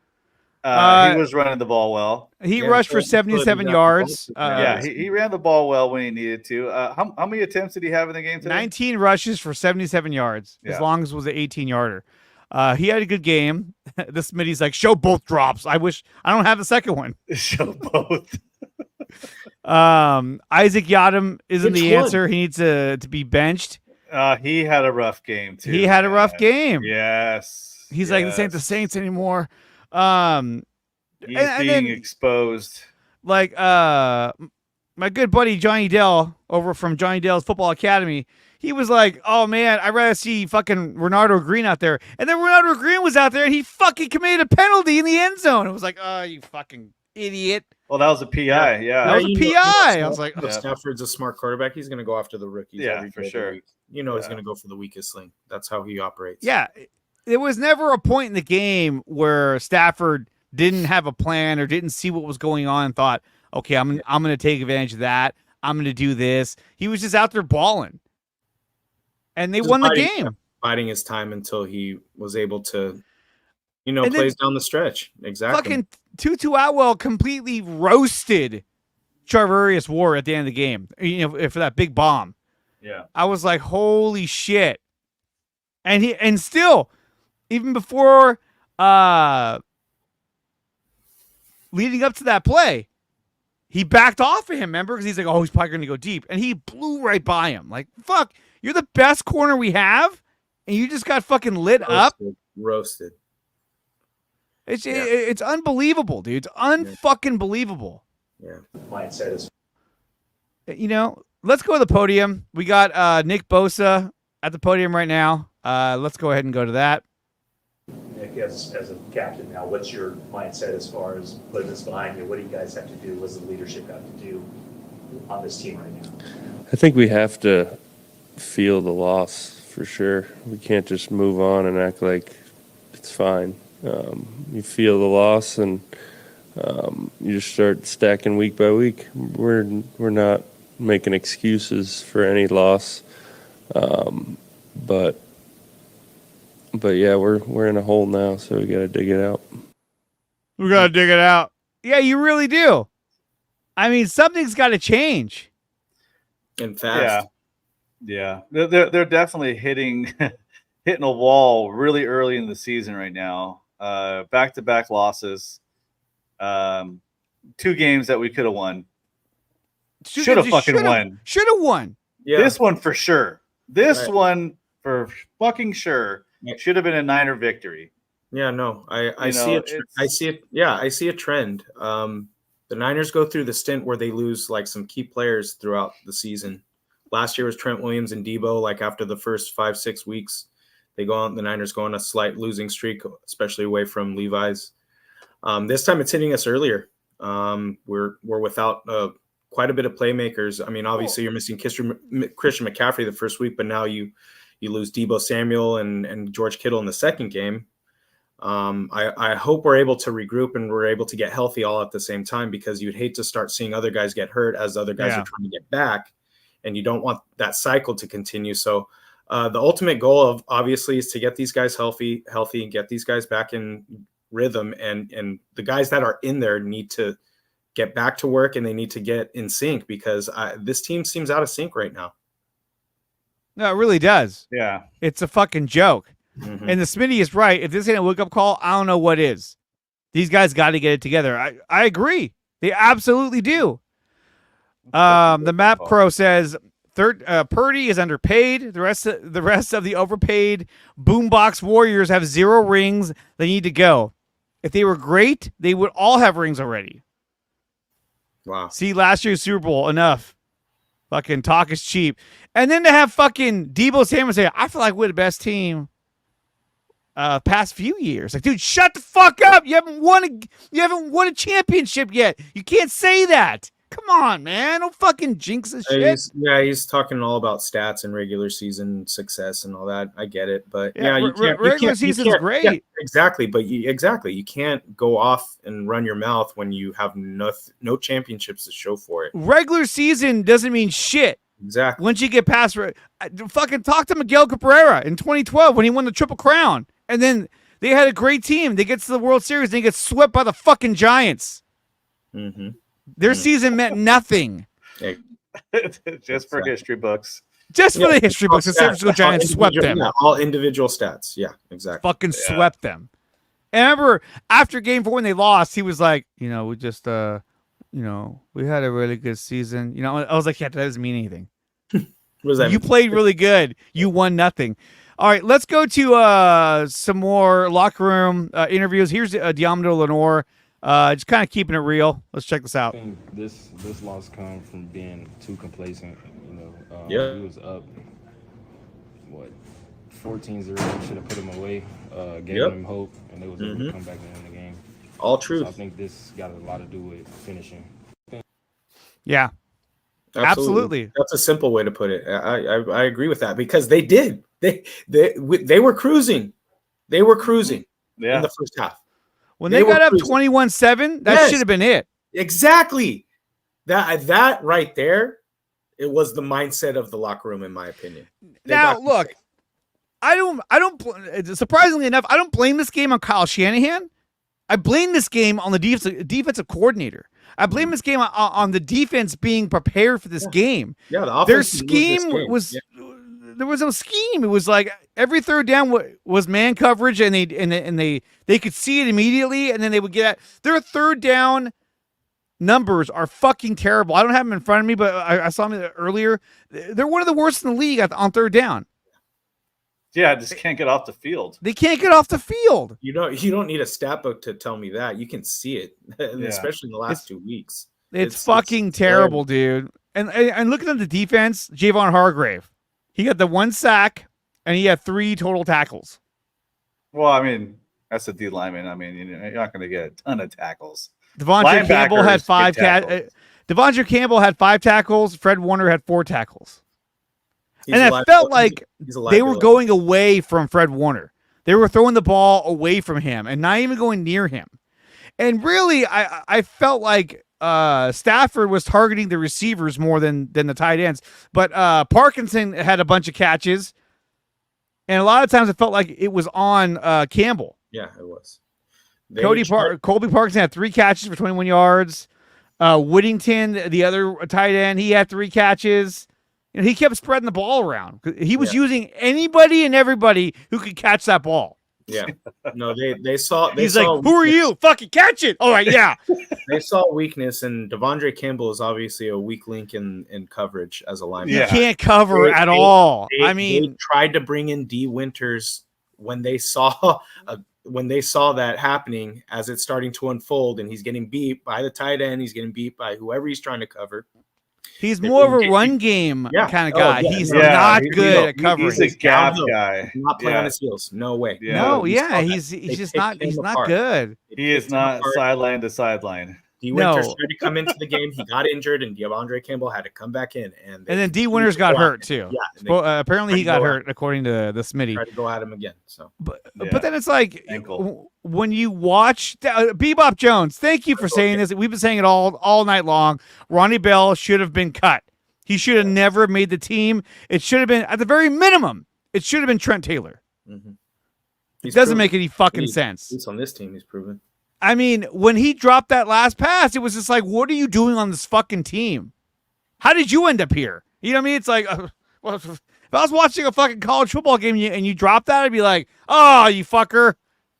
Speaker 3: He was running the ball well.
Speaker 1: He rushed for 77 yards.
Speaker 3: He ran the ball well when he needed to. How many attempts did he have in the game today?
Speaker 1: 19 rushes for 77 yards, as long as it was an 18-yarder. He had a good game. This Smitty's like, show both drops. I wish I don't have the second one.
Speaker 3: Show both.
Speaker 1: Isaac Yadam isn't the answer. He needs to be benched.
Speaker 3: He had a rough game too.
Speaker 1: He had a rough game.
Speaker 3: Yes.
Speaker 1: He's like, this ain't the Saints anymore.
Speaker 3: He's being exposed.
Speaker 1: Like my good buddy Johnny Dell over from Johnny Dell's Football Academy, he was like, oh man, I'd rather see fucking Renardo Green out there. And then Renardo Green was out there and he fucking committed a penalty in the end zone. It was like, oh, you fucking idiot.
Speaker 3: Well, that was a PI. Yeah.
Speaker 1: That was a PI. I was like,
Speaker 2: Stafford's a smart quarterback. He's going to go after the rookies.
Speaker 3: Yeah, for sure.
Speaker 2: You know, he's going to go for the weakest link. That's how he operates.
Speaker 1: Yeah. There was never a point in the game where Stafford didn't have a plan or didn't see what was going on and thought, okay, I'm going to take advantage of that. I'm going to do this. He was just out there balling. And they won the game.
Speaker 2: Biding his time until he was able to, plays down the stretch. Exactly.
Speaker 1: Fucking Tutu Atwell completely roasted Charvarius Ward at the end of the game, for that big bomb.
Speaker 3: Yeah.
Speaker 1: I was like, holy shit. And still, even before leading up to that play, he backed off of him, remember? Because he's like, oh, he's probably going to go deep. And he blew right by him. Like, fuck, you're the best corner we have, and you just got fucking lit up?
Speaker 2: Roasted.
Speaker 1: It's unbelievable, dude. It's unfucking believable.
Speaker 2: Yeah.
Speaker 5: Mindset is.
Speaker 1: Let's go to the podium. We got Nick Bosa at the podium right now. Let's go ahead and go to that.
Speaker 5: Nick, as a captain now, what's your mindset as far as putting this behind you? What do you guys have to do? What does the leadership have to do on this team right now?
Speaker 6: I think we have to feel the loss for sure. We can't just move on and act like it's fine. You feel the loss and you just start stacking week by week. We're not making excuses for any loss, but yeah, we're in a hole now, so we got to dig it out.
Speaker 1: We got to dig it out. Yeah, you really do. I mean, something's got to change.
Speaker 2: And fast.
Speaker 3: Yeah. They're definitely hitting a wall really early in the season right now. Back-to-back losses. 2 games that we could have won. Should have fucking won.
Speaker 1: Should have won.
Speaker 3: Yeah. This one for sure. This one for fucking sure should have been a Niner victory.
Speaker 2: Yeah, no, I see it. I see it. Yeah, I see a trend. The Niners go through the stint where they lose like some key players throughout the season. Last year was Trent Williams and Debo. Like after the first 5-6 weeks, the Niners go on a slight losing streak, especially away from Levi's. This time it's hitting us earlier. We're without a quite a bit of playmakers. I mean, obviously you're missing Christian McCaffrey the first week, but now you lose Deebo Samuel and George Kittle in the second game. I hope we're able to regroup and we're able to get healthy all at the same time, because you'd hate to start seeing other guys get hurt as other guys are trying to get back, and you don't want that cycle to continue. So the ultimate goal of obviously is to get these guys healthy and get these guys back in rhythm, and the guys that are in there need to get back to work and they need to get in sync, because this team seems out of sync right now.
Speaker 1: No, it really does.
Speaker 3: Yeah.
Speaker 1: It's a fucking joke.
Speaker 2: Mm-hmm.
Speaker 1: And the Smitty is right. If this ain't a wake-up call, I don't know what is. These guys got to get it together. I agree. They absolutely do. The Map Crow says Purdy is underpaid. The rest of the overpaid boombox warriors have 0 rings. They need to go. If they were great, they would all have rings already.
Speaker 2: Wow.
Speaker 1: See last year's Super Bowl. Enough. Fucking talk is cheap. And then to have fucking Deebo Samuel say, I feel like we're the best team past few years. Like, dude, shut the fuck up. You haven't won a championship yet. You can't say that. Come on, man. Don't fucking jinx this shit.
Speaker 2: He's talking all about stats and regular season success and all that. I get it, but
Speaker 1: regular season's great.
Speaker 2: Yeah, exactly, but you can't go off and run your mouth when you have no championships to show for it.
Speaker 1: Regular season doesn't mean shit.
Speaker 2: Exactly.
Speaker 1: Once you get past, fucking talk to Miguel Cabrera in 2012 when he won the Triple Crown, and then they had a great team. They get to the World Series, and they get swept by the fucking Giants.
Speaker 2: Mm-hmm.
Speaker 1: Their season meant nothing.
Speaker 3: Just for history books.
Speaker 1: Just for the history books, the San Francisco Giants swept them.
Speaker 2: Yeah, all individual stats. Yeah, exactly.
Speaker 1: Fucking swept them. And I remember after Game 4 when they lost, he was like, we just, we had a really good season. I was like, yeah, that doesn't mean anything.
Speaker 2: What does that
Speaker 1: You
Speaker 2: mean?
Speaker 1: played really good. You won nothing. All right, let's go to some more locker room interviews. Here's Diamond Lenore. Just kind of keeping it real. Let's check this out.
Speaker 7: I think this loss comes from being too complacent. We was up 14-0. Should have put them away. Gave them hope, and they was able to come back and win the game.
Speaker 2: All truth.
Speaker 7: So I think this got a lot to do with finishing.
Speaker 1: Yeah, absolutely.
Speaker 2: That's a simple way to put it. I agree with that, because they did. They were cruising. They were cruising in the first half.
Speaker 1: When they got up 21-7, that should have been it.
Speaker 2: Exactly. That right there, it was the mindset of the locker room, in my opinion.
Speaker 1: Now, look, I don't. Surprisingly enough, I don't blame this game on Kyle Shanahan. I blame this game on the defensive coordinator. I blame this game on the defense being prepared for this game.
Speaker 2: Yeah, the offense
Speaker 1: their scheme was. There was no scheme. It was like every third down was man coverage, and they could see it immediately, and then they would get their third down numbers are fucking terrible. I don't have them in front of me, but I saw them earlier. They're one of the worst in the league on third down.
Speaker 3: Yeah, just can't get off the field.
Speaker 1: They can't get off the field.
Speaker 2: You don't need a stat book to tell me that. You can see it, especially in the last 2 weeks.
Speaker 1: It's fucking terrible, dude. And looking at the defense, Javon Hargrave. He got the 1 sack, and he had 3 total tackles.
Speaker 3: Well, I mean, that's a D lineman. I mean, you're not going to get a ton of tackles.
Speaker 1: Devontae Campbell had 5 Devontae Campbell had 5 tackles. Fred Warner had 4 tackles. And it felt like they were going away from Fred Warner. They were throwing the ball away from him and not even going near him. And really, I felt like Stafford was targeting the receivers more than the tight ends. But Parkinson had a bunch of catches. And a lot of times it felt like it was on Campbell.
Speaker 2: Yeah, it was.
Speaker 1: Colby Parkinson had 3 catches for 21 yards. Whittington, the other tight end, he had 3 catches. He kept spreading the ball around. He was using anybody and everybody who could catch that ball.
Speaker 2: Yeah. No, they saw.
Speaker 1: He's like, "Who are you? Fucking catch it!" All right, yeah.
Speaker 2: They saw weakness, and Devondre Campbell is obviously a weak link in coverage as a linebacker.
Speaker 1: He can't cover at all.
Speaker 2: They tried to bring in D Winters when they saw that happening as it's starting to unfold, and he's getting beat by the tight end. He's getting beat by whoever he's trying to cover.
Speaker 1: He's more of a run game kind of guy. He's not good at covering.
Speaker 3: He's a gap guy.
Speaker 2: Not playing on his heels. No way.
Speaker 3: Yeah.
Speaker 1: He's just not. He's not good.
Speaker 3: He is not sideline to sideline.
Speaker 2: D. Winters
Speaker 1: No.
Speaker 2: tried to come into the game. He got injured, and DeAndre Campbell had to come back in. And
Speaker 1: then D. Winters got hurt too.
Speaker 2: Yeah. And they
Speaker 1: Apparently he got hurt, according to the Smitty.
Speaker 2: tried to go at him again. So,
Speaker 1: But then it's like
Speaker 3: Ankle.
Speaker 1: when you watch Bebop Jones, thank you for saying this. We've been saying it all night long. Ronnie Bell should have been cut. He should have never made the team. It should have been, at the very minimum, it should have been Trent Taylor. It doesn't make any fucking sense.
Speaker 2: At least on this team, he's proven.
Speaker 1: I mean, when he dropped that last pass, it was just like, what are you doing on this fucking team? How did you end up here? You know what I mean? It's like, well, if I was watching a fucking college football game and you dropped that, I'd be like, oh, you fucker.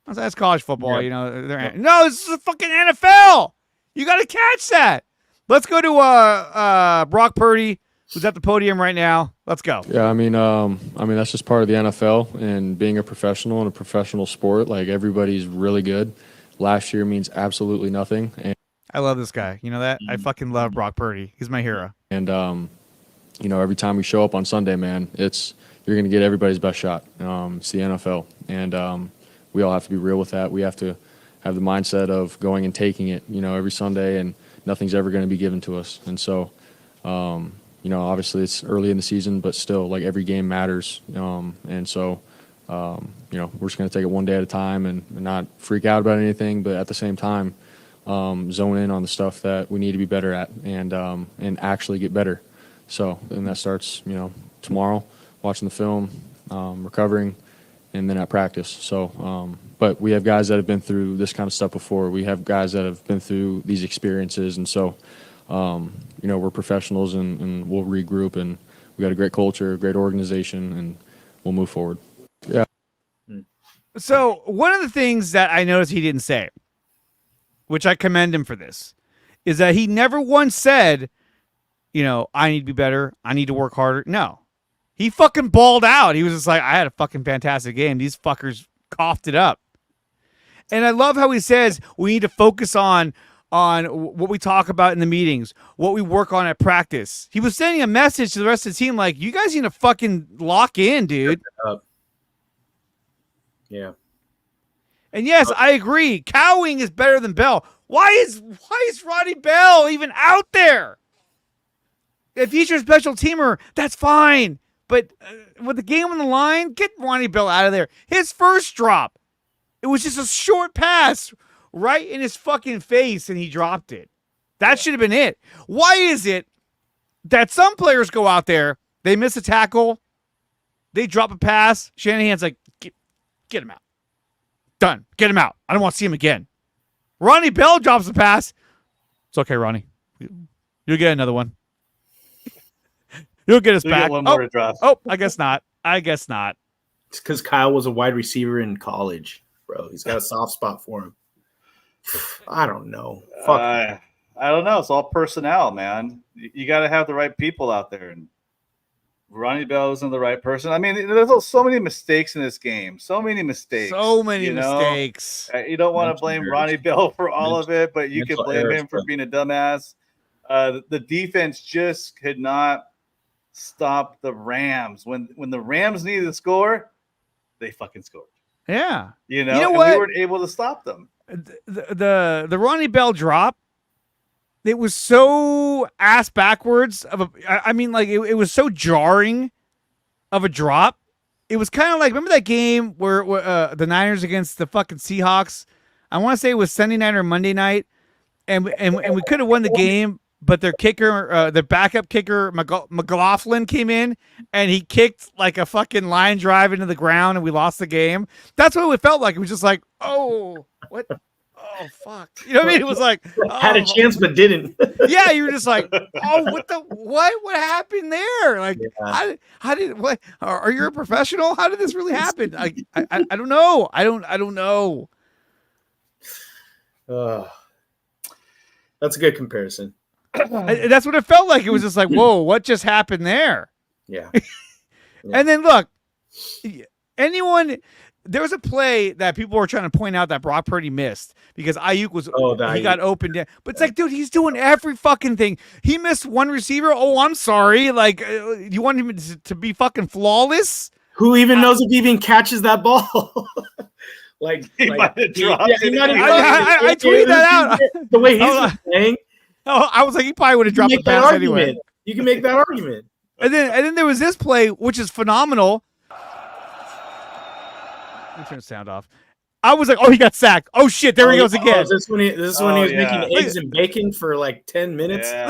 Speaker 1: That's college football, you know. No, this is a fucking NFL. You got to catch that. Let's go to Brock Purdy, who's at the podium right now. Let's go.
Speaker 8: Yeah, I mean that's just part of the NFL and being a professional in a professional sport. Like, everybody's really good. Last year means absolutely nothing. And
Speaker 1: I love this guy. You know that? I fucking love Brock Purdy. He's my hero.
Speaker 8: And you know, every time we show up on Sunday, man, you're going to get everybody's best shot. It's the NFL, and we all have to be real with that. We have to have the mindset of going and taking it, you know, every Sunday, and nothing's ever going to be given to us. And so, you know, obviously it's early in the season, but still, like, every game matters. And so, you know, we're just going to take it one day at a time and not freak out about anything, but at the same time, zone in on the stuff that we need to be better at and actually get better. So, and that starts, you know, tomorrow, watching the film, recovering, and then at practice. So, but we have guys that have been through this kind of stuff before. We have guys that have been through these experiences. And so, you know, we're professionals and we'll regroup, and we got a great culture, great organization, and we'll move forward. Yeah.
Speaker 1: So one of the things that I noticed he didn't say, which I commend him for this, is that he never once said, you know, I need to be better. I need to work harder. No, he fucking balled out. He was just like, I had a fucking fantastic game. These fuckers coughed it up. And I love how he says we need to focus on what we talk about in the meetings, what we work on at practice. He was sending a message to the rest of the team like, you guys need to fucking lock in, dude.
Speaker 2: Yeah.
Speaker 1: And yes, I agree. Cowing is better than Bell. Why is Ronnie Bell even out there? If he's your special teamer, that's fine. But with the game on the line, get Ronnie Bell out of there. His first drop, it was just a short pass right in his fucking face, and he dropped it. That should have been it. Why is it that some players go out there, they miss a tackle, they drop a pass, Shanahan's like, get him out. Done. Get him out. I don't want to see him again. Ronnie Bell drops a pass. It's okay, Ronnie. You'll get another one. You'll get us back.
Speaker 3: One more to drop.
Speaker 1: Oh, I guess not. It's
Speaker 2: because Kyle was a wide receiver in college, bro. He's got a soft spot for him. I don't know. Fuck.
Speaker 3: I don't know. It's all personnel, man. You got to have the right people out there. And Ronnie Bell isn't the right person. I mean, there's so many mistakes in this game. So many mistakes. You don't want to blame Ronnie Bell for all of it, but you can blame him for being a dumbass. The defense just could not stop the Rams. When the Rams needed to score, they fucking scored.
Speaker 1: Yeah.
Speaker 3: You know what? We weren't able to stop them.
Speaker 1: The Ronnie Bell drop, it was so ass backwards it was so jarring of a drop. It was kind of like, remember that game where the Niners against the fucking Seahawks? I want to say it was Sunday night or Monday night, and we could have won the game, but their kicker, their backup kicker, McLaughlin, came in and he kicked like a fucking line drive into the ground, and we lost the game. That's what it felt like. It was just like, oh, what? Oh, fuck. You know what I mean? It was like,
Speaker 2: had a chance but didn't.
Speaker 1: Yeah, you were just like, oh, what happened there? Like, yeah. how did what? Are you a professional? How did this really happen? I don't know. I don't know.
Speaker 2: That's a good comparison.
Speaker 1: That's what it felt like. It was just like, whoa, what just happened there?
Speaker 2: Yeah.
Speaker 1: And then look, there was a play that people were trying to point out that Brock Purdy missed because Ayuk was he got opened. But it's like, dude, he's doing every fucking thing. He missed one receiver. Oh, I'm sorry. Like, you want him to be fucking flawless?
Speaker 2: Who even knows if he even catches that ball?
Speaker 3: He might have dropped
Speaker 2: yeah,
Speaker 3: it.
Speaker 2: he might have
Speaker 1: I
Speaker 2: dropped it.
Speaker 1: tweeted that out.
Speaker 2: The way he's
Speaker 1: Oh,
Speaker 2: playing,
Speaker 1: Oh, I was like, he probably would have
Speaker 2: you can
Speaker 1: dropped the
Speaker 2: make that
Speaker 1: pass
Speaker 2: argument.
Speaker 1: anyway.
Speaker 2: You can make that argument.
Speaker 1: And then there was this play, which is phenomenal. Let me turn the sound off. I was like, oh, he got sacked. Oh shit, there he goes again.
Speaker 2: Is this when he was
Speaker 3: yeah.
Speaker 2: making eggs and bacon for like 10 minutes?
Speaker 3: Yeah.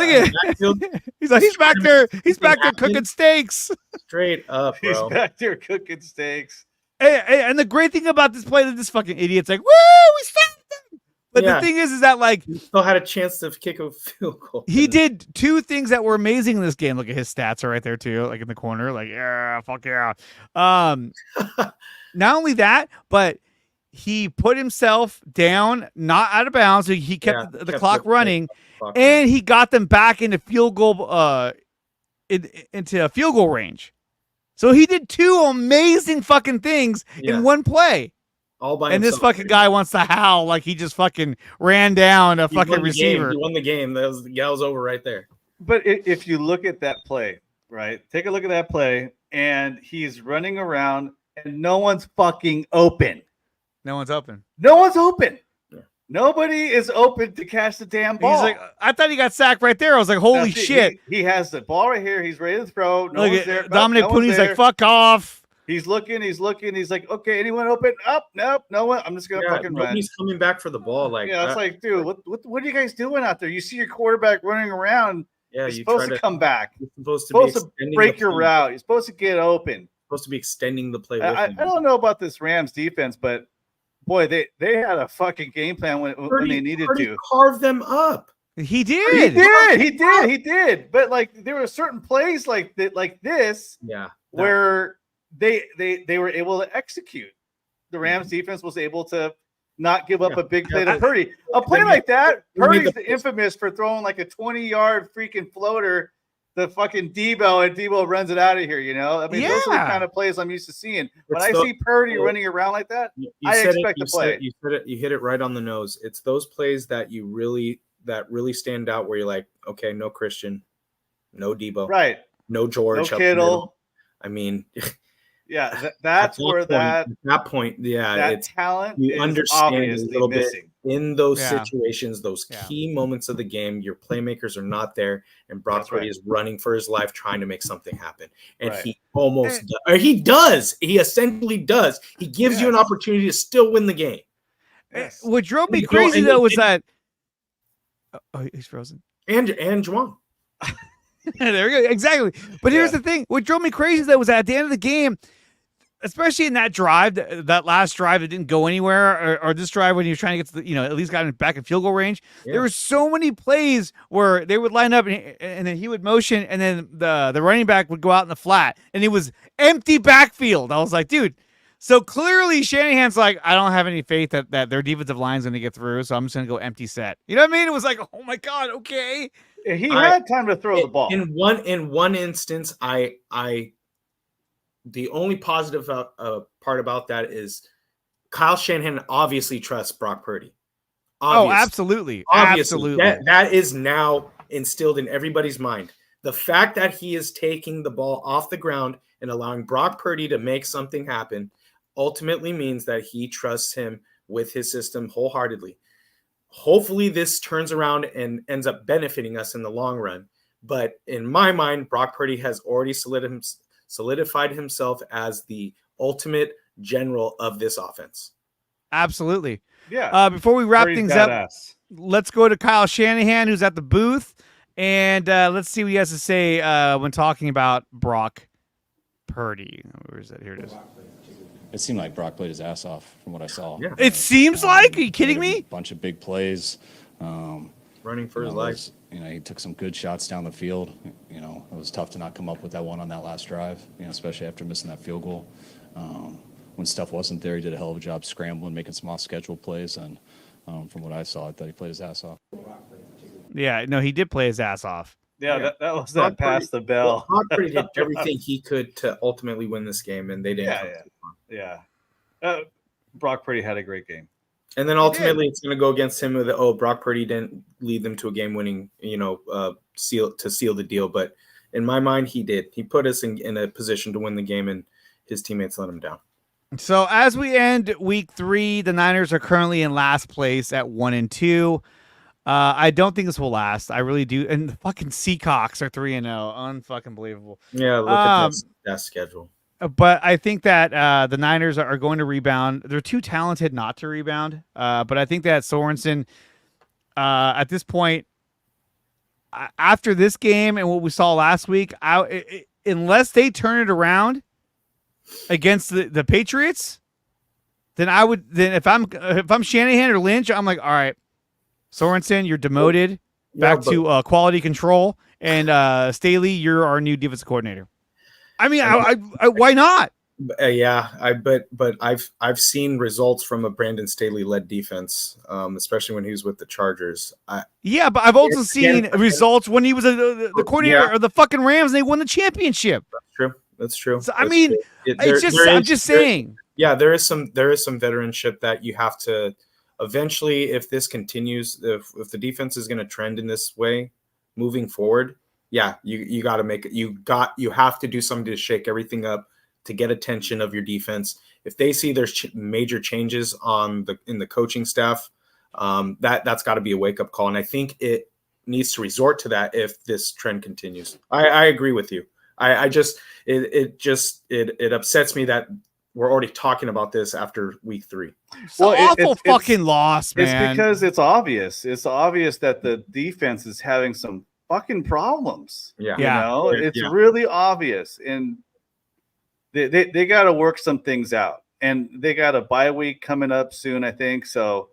Speaker 1: Look at it. He's back there. He's back there cooking steaks.
Speaker 2: Straight up,
Speaker 3: He's
Speaker 2: bro.
Speaker 3: back there cooking steaks.
Speaker 1: And the great thing about this play that this fucking idiot's like, woo, we stopped him. But
Speaker 2: Yeah.
Speaker 1: the thing is that like
Speaker 2: He still had a chance to kick a field goal.
Speaker 1: he did two things that were amazing in this game. Look at his stats are right there too, like in the corner. Like, yeah, fuck yeah. Not only that, but he put himself down, not out of bounds. So he kept the clock running, and he got them back into field goal, into a field goal range. So he did two amazing fucking things in one play.
Speaker 2: All by
Speaker 1: and
Speaker 2: himself.
Speaker 1: this fucking guy wants to howl like he just fucking ran down a fucking receiver.
Speaker 2: He won the game. That was over right there.
Speaker 3: But if you look at that play, right? Take a look at that play, and he's running around, and no one's fucking open.
Speaker 1: No one's open.
Speaker 3: No one's open.
Speaker 2: Yeah.
Speaker 3: Nobody is open to catch the damn ball.
Speaker 1: He's like, I thought he got sacked right there. I was like, holy shit.
Speaker 3: He has the ball right here. He's ready to throw. No
Speaker 1: Look
Speaker 3: one's
Speaker 1: at
Speaker 3: there.
Speaker 1: Dominic
Speaker 3: No one's
Speaker 1: Puni's
Speaker 3: there.
Speaker 1: like, fuck off.
Speaker 3: He's looking. He's like, okay, anyone open? Up? Nope, no one. I'm just gonna fucking run.
Speaker 2: He's coming back for the ball. Like,
Speaker 3: Yeah, it's like, dude, what are you guys doing out there? You see your quarterback running around.
Speaker 2: yeah,
Speaker 3: You're
Speaker 2: you
Speaker 3: supposed to come back.
Speaker 2: You're supposed to,
Speaker 3: You're
Speaker 2: be
Speaker 3: supposed to
Speaker 2: extending
Speaker 3: break
Speaker 2: the
Speaker 3: your
Speaker 2: play.
Speaker 3: route. You're supposed to get open.
Speaker 2: Supposed to be extending the play. With
Speaker 3: I
Speaker 2: him.
Speaker 3: don't know about this Rams defense, but boy, they had a fucking game plan when they needed to.
Speaker 2: Carve them up.
Speaker 1: He did.
Speaker 3: He did. But like there were certain plays like that, like this,
Speaker 2: Yeah.
Speaker 3: where they were able to execute. The Rams defense was able to not give up a big play to Purdy. A play like that, Purdy's infamous for throwing like a 20-yard freaking floater to fucking Debo, and Debo runs it out of here, you know? I mean, those are the kind of plays I'm used to seeing. When I see Purdy running around like that, I expect to play.
Speaker 2: You hit it right on the nose. It's those plays that really stand out where you're like, okay, no Christian, no Debo,
Speaker 3: right?
Speaker 2: No George,
Speaker 3: no Kittle.
Speaker 2: I mean,
Speaker 3: yeah, that's where
Speaker 2: at that point,
Speaker 3: that talent
Speaker 2: you understand a little
Speaker 3: missing.
Speaker 2: bit in those situations, those key moments of the game. Your playmakers are not there, and Brock Purdy is running for his life, trying to make something happen, and he almost does. Or he does. He essentially does. He gives you an opportunity to still win the game.
Speaker 1: Yes. What drove me crazy though was that he's frozen.
Speaker 2: And Juwan.
Speaker 1: There we go. Exactly. But here's the thing. What drove me crazy though was that at the end of the game, especially in that drive, that last drive that didn't go anywhere, or this drive when he was trying to get to the, at least got him back in field goal range. Yeah. There were so many plays where they would line up and then he would motion, and then the running back would go out in the flat, and it was empty backfield. I was like, dude. So clearly Shanahan's like, I don't have any faith that their defensive line's going to get through, so I'm just going to go empty set. You know what I mean? It was like, oh my God, okay.
Speaker 3: He had time to throw the ball.
Speaker 2: In one instance, the only positive part about that is Kyle Shanahan obviously trusts Brock Purdy.
Speaker 1: Obviously. Oh, absolutely. Absolutely.
Speaker 2: That is now instilled in everybody's mind. The fact that he is taking the ball off the ground and allowing Brock Purdy to make something happen ultimately means that he trusts him with his system wholeheartedly. Hopefully this turns around and ends up benefiting us in the long run. But in my mind, Brock Purdy has already solidified himself as the ultimate general of this offense.
Speaker 1: Absolutely.
Speaker 3: Yeah.
Speaker 1: Before we wrap things up, let's go to Kyle Shanahan, who's at the booth, and let's see what he has to say when talking about Brock Purdy. Where is that? Here it is.
Speaker 7: It seemed like Brock played his ass off from what I saw.
Speaker 1: Yeah. It seems like? Are you kidding me?
Speaker 7: A bunch of big plays.
Speaker 2: Running for his life.
Speaker 7: He took some good shots down the field. It was tough to not come up with that one on that last drive, especially after missing that field goal. When stuff wasn't there, he did a hell of a job scrambling, making some off-schedule plays. And from what I saw, I thought he played his ass off.
Speaker 1: Yeah, no, he did play his ass off.
Speaker 3: Yeah, that was that pass the bell.
Speaker 2: Brock Purdy did everything he could to ultimately win this game, and they didn't.
Speaker 3: Brock Purdy had a great game.
Speaker 2: And then ultimately it's going to go against him with, Brock Purdy didn't lead them to a game-winning, seal the deal. But in my mind, he did. He put us in a position to win the game, and his teammates let him down.
Speaker 1: So as we end week 3, the Niners are currently in last place at 1-2. I don't think this will last. I really do. And the fucking Seahawks are 3-0. Unfucking believable.
Speaker 2: Yeah, look at that schedule.
Speaker 1: But I think that the Niners are going to rebound. They're too talented not to rebound. But I think that Sorensen, at this point, after this game and what we saw last week, unless they turn it around against the Patriots, then if I'm Shanahan or Lynch, I'm like, all right, Sorensen, you're demoted back to quality control, and Staley, you're our new defensive coordinator. I mean, why not?
Speaker 2: But I've seen results from a Brandon Staley led defense, especially when he was with the Chargers.
Speaker 1: But I've also seen results when he was the coordinator of the fucking Rams and they won the championship.
Speaker 2: That's true.
Speaker 1: So, I mean, I'm just saying.
Speaker 2: There is some veteranship that you have to eventually, if this continues, if the defense is going to trend in this way moving forward, you got to make it. You have to do something to shake everything up to get attention of your defense. If they see there's major changes in the coaching staff, that's got to be a wake up call. And I think it needs to resort to that if this trend continues. I agree with you. It upsets me that we're already talking about this after week 3.
Speaker 1: It's awful fucking loss, man.
Speaker 3: It's because it's obvious. It's obvious that the defense is having some fucking problems.
Speaker 2: Yeah.
Speaker 3: You know, it's really obvious. And they got to work some things out. And they got a bye week coming up soon, I think. So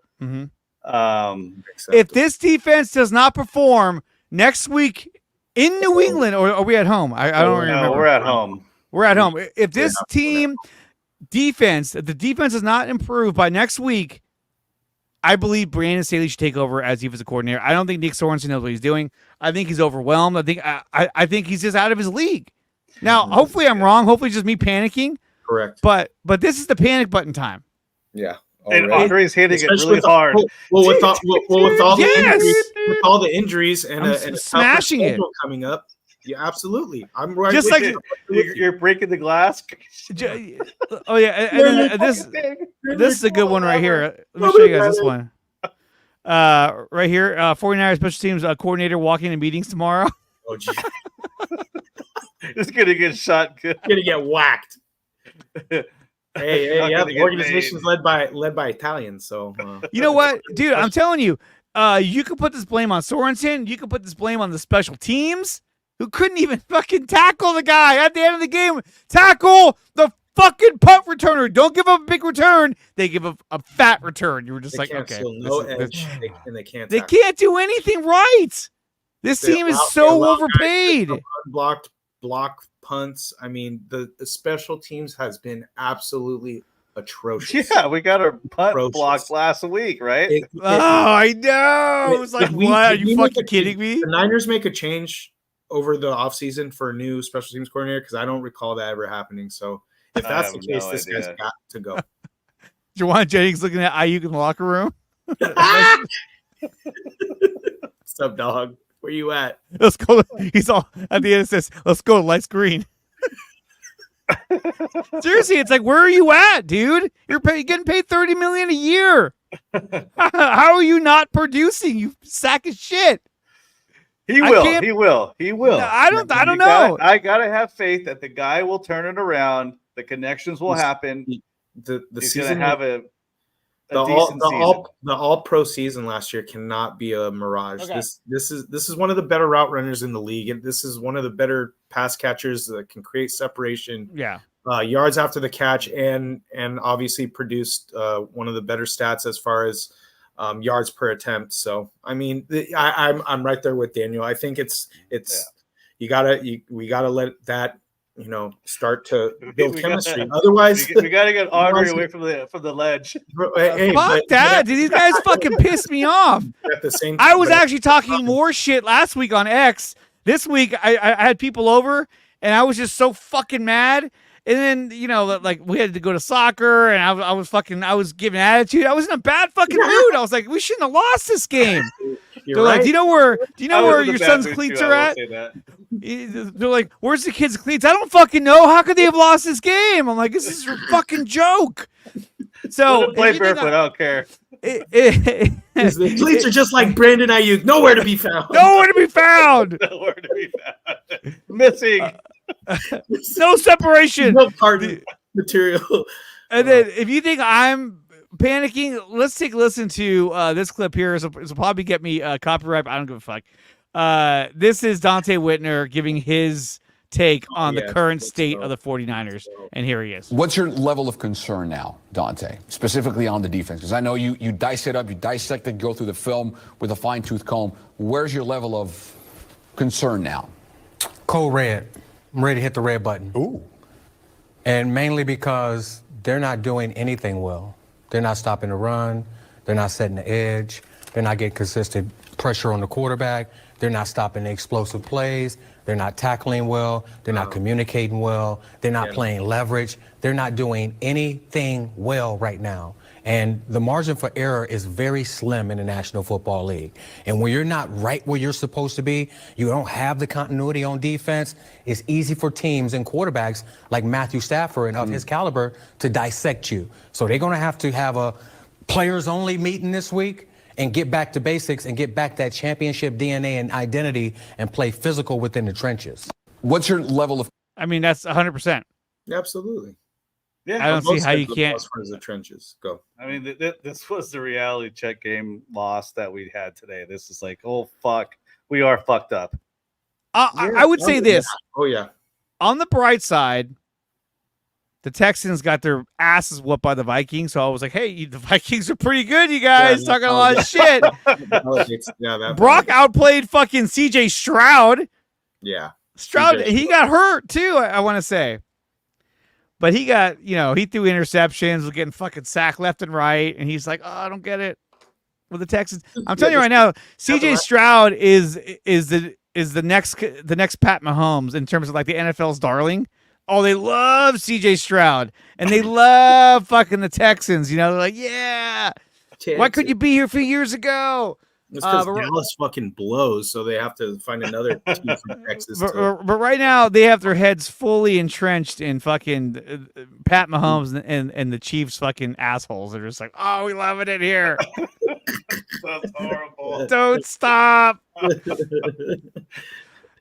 Speaker 1: if this defense does not perform next week in New England, or are we at home? I don't remember.
Speaker 3: We're at home.
Speaker 1: We're at home. If this team defense, if the defense is not improved by next week, I believe Brandon Staley should take over as defensive coordinator. I don't think Nick Sorensen knows what he's doing. I think he's overwhelmed. I think he's just out of his league. Now, hopefully I'm wrong. Hopefully it's just me panicking.
Speaker 2: Correct.
Speaker 1: But this is the panic button time.
Speaker 2: Yeah.
Speaker 3: And Andre's hitting it really hard.
Speaker 2: With all the injuries and
Speaker 1: smashing it
Speaker 2: coming up. Yeah, absolutely. I'm right.
Speaker 1: Just like
Speaker 3: you're breaking the glass.
Speaker 1: Oh yeah, and this is a good one right here. Let me show you guys this one. Right here, 49ers special teams coordinator walking in meetings tomorrow.
Speaker 2: Oh, geez.
Speaker 3: It's gonna get shot good.
Speaker 2: Gonna get whacked. Hey, yeah, the organization's led by Italians, so
Speaker 1: you know what, dude? I'm telling you, you could put this blame on Sorensen. You could put this blame on the special teams who couldn't even fucking tackle the guy at the end of the game. Tackle the fucking punt returner. Don't give up a big return. They give up a fat return. You were just like, okay,
Speaker 2: and they can't.
Speaker 1: They can't do anything right. This team is so overpaid.
Speaker 2: Block punts. I mean, the special teams has been absolutely atrocious.
Speaker 3: Yeah, we got our punt blocked last week, right?
Speaker 1: I know. It was like, what? Are you fucking kidding me?
Speaker 2: The Niners make a change over the offseason for a new special teams coordinator because I don't recall that ever happening. So if that's the case, this guy's got to go.
Speaker 1: Jawan Jennings looking at Ayuk in the locker room.
Speaker 2: What's up, dog? Where you at?
Speaker 1: Let's go. He's all at the end. It says, "Let's go light screen." Seriously, it's like, where are you at, dude? You're getting paid $30 million a year. How are you not producing? You sack of shit.
Speaker 3: He will.
Speaker 1: I don't know.
Speaker 3: I gotta have faith that the guy will turn it around. The connections will happen.
Speaker 2: The
Speaker 3: He's
Speaker 2: season
Speaker 3: gonna have a
Speaker 2: the all pro season last year cannot be a mirage.
Speaker 1: Okay.
Speaker 2: This is one of the better route runners in the league, and this is one of the better pass catchers that can create separation.
Speaker 1: Yeah.
Speaker 2: Yards after the catch, and obviously produced one of the better stats as far as yards per attempt. So I mean, I'm right there with Daniel. I think it's we gotta let that start to build chemistry. Otherwise,
Speaker 3: we gotta get Aubrey away from the ledge.
Speaker 1: Fuck that! Dude, these guys fucking piss me off.
Speaker 2: At the same
Speaker 1: I was actually talking more shit last week on X. This week, I had people over, and I was just so fucking mad. And then, like we had to go to soccer, and I was giving attitude. I was in a bad fucking mood. I was like, we shouldn't have lost this game. They're like, do you know where your son's cleats are at? They're like, "Where's the kids' cleats?" I don't fucking know. How could they have lost this game? I'm like, this is a fucking joke. So
Speaker 3: Play barefoot. I don't care.
Speaker 2: The cleats are just like Brandon Ayuk, nowhere to be found.
Speaker 1: Nowhere to be found.
Speaker 3: Nowhere to be found. Missing.
Speaker 1: No separation.
Speaker 2: No carbon material.
Speaker 1: And then, if you think I'm panicking, let's take a listen to this clip here. This will probably get me copyright. But I don't give a fuck. This is Dante Whitner giving his take on the current state of the 49ers, and here he is.
Speaker 9: What's your level of concern now, Dante, specifically on the defense? Because I know you dice it up, you dissect it, go through the film with a fine-tooth comb. Where's your level of concern now?
Speaker 10: Cold red. I'm ready to hit the red button.
Speaker 9: Ooh.
Speaker 10: And mainly because they're not doing anything well. They're not stopping the run. They're not setting the edge. They're not getting consistent pressure on the quarterback. They're not stopping the explosive plays. They're not tackling well. They're not communicating well. They're not playing leverage. They're not doing anything well right now. And the margin for error is very slim in the National Football League. And when you're not right where you're supposed to be, you don't have the continuity on defense, it's easy for teams and quarterbacks like Matthew Stafford and of his caliber to dissect you. So they're going to have a players-only meeting this week and get back to basics and get back that championship DNA and identity and play physical within the trenches.
Speaker 9: What's your level of...
Speaker 1: I mean, that's 100%.
Speaker 2: Absolutely.
Speaker 3: Yeah,
Speaker 1: I don't see how you can't.
Speaker 2: As far as the trenches go.
Speaker 3: I mean, this was the reality check game loss that we had today. This is like, oh, fuck. We are fucked up.
Speaker 1: I would say this.
Speaker 2: Oh, yeah.
Speaker 1: On the bright side, the Texans got their asses whooped by the Vikings. So I was like, hey, the Vikings are pretty good, you guys. Talking a lot of shit. Brock outplayed fucking CJ Stroud.
Speaker 2: Yeah.
Speaker 1: Stroud, he got hurt too, I want to say. But he got, he threw interceptions, was getting fucking sacked left and right. And he's like, oh, I don't get it with the Texans. I'm telling you right now, CJ Stroud is the next Pat Mahomes in terms of like the NFL's darling. Oh, they love CJ Stroud and they love fucking the Texans. They're like, yeah. Why couldn't you be here a few years ago?
Speaker 2: It's because Dallas fucking blows, so they have to find another team from Texas.
Speaker 1: But right now, they have their heads fully entrenched in fucking Pat Mahomes and the Chiefs fucking assholes. They're just like, oh, we loving it here.
Speaker 3: That's horrible.
Speaker 1: Don't stop.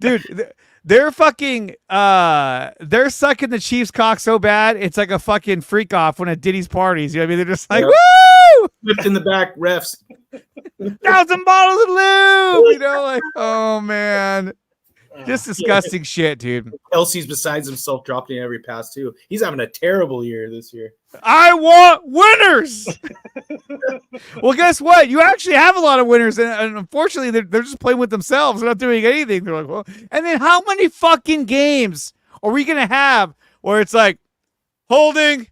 Speaker 1: Dude, they're fucking they're sucking the Chiefs cock so bad it's like a fucking freak off when at Diddy's parties. You know what I mean? They're just like, woo!
Speaker 2: Whipped in the back, refs.
Speaker 1: 1,000 bottles of lube. Like, oh man. Just disgusting shit, dude.
Speaker 2: Kelsey's besides himself dropping every pass too. He's having a terrible year this year.
Speaker 1: I want winners. Well, guess what? You actually have a lot of winners, and unfortunately, they're just playing with themselves. They're not doing anything. They're like, well, and then how many fucking games are we gonna have where it's like holding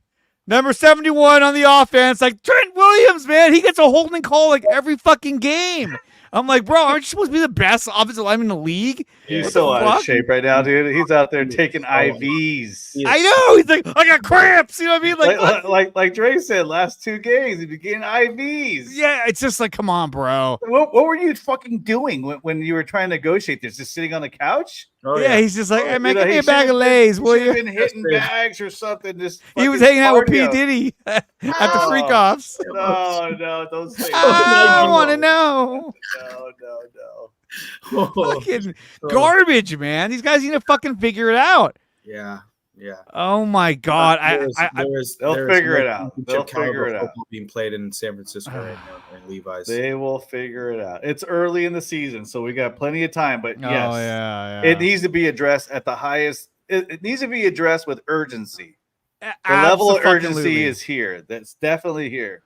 Speaker 1: number 71 on the offense, like Trent Williams, man, he gets a holding call like every fucking game. I'm like, bro, aren't you supposed to be the best offensive lineman in the league?
Speaker 3: He's so out of shape right now, dude. He's out there taking IVs.
Speaker 1: I know. He's like, I got cramps. You know what I mean?
Speaker 3: Like Dre said, last 2 games, he began IVs.
Speaker 1: Yeah, it's just like, come on, bro.
Speaker 3: What were you fucking doing when you were trying to negotiate this? Just sitting on the couch?
Speaker 1: Oh, yeah, he's just like, hey, man, give me a bag of Lays, will you?
Speaker 3: Been hitting bags or something.
Speaker 1: He was hanging out with P. Diddy at the freak offs.
Speaker 3: No, don't say
Speaker 1: I want to know.
Speaker 3: No.
Speaker 1: Fucking garbage, man. These guys need to fucking figure it out.
Speaker 2: Yeah.
Speaker 1: Oh my God.
Speaker 3: They'll figure it out. They'll figure it out.
Speaker 2: Being played in San Francisco right now in Levi's.
Speaker 3: They will figure it out. It's early in the season, so we got plenty of time. But yes,
Speaker 1: yeah.
Speaker 3: It needs to be addressed at the highest. It needs to be addressed with urgency. The level of urgency is here. That's definitely here.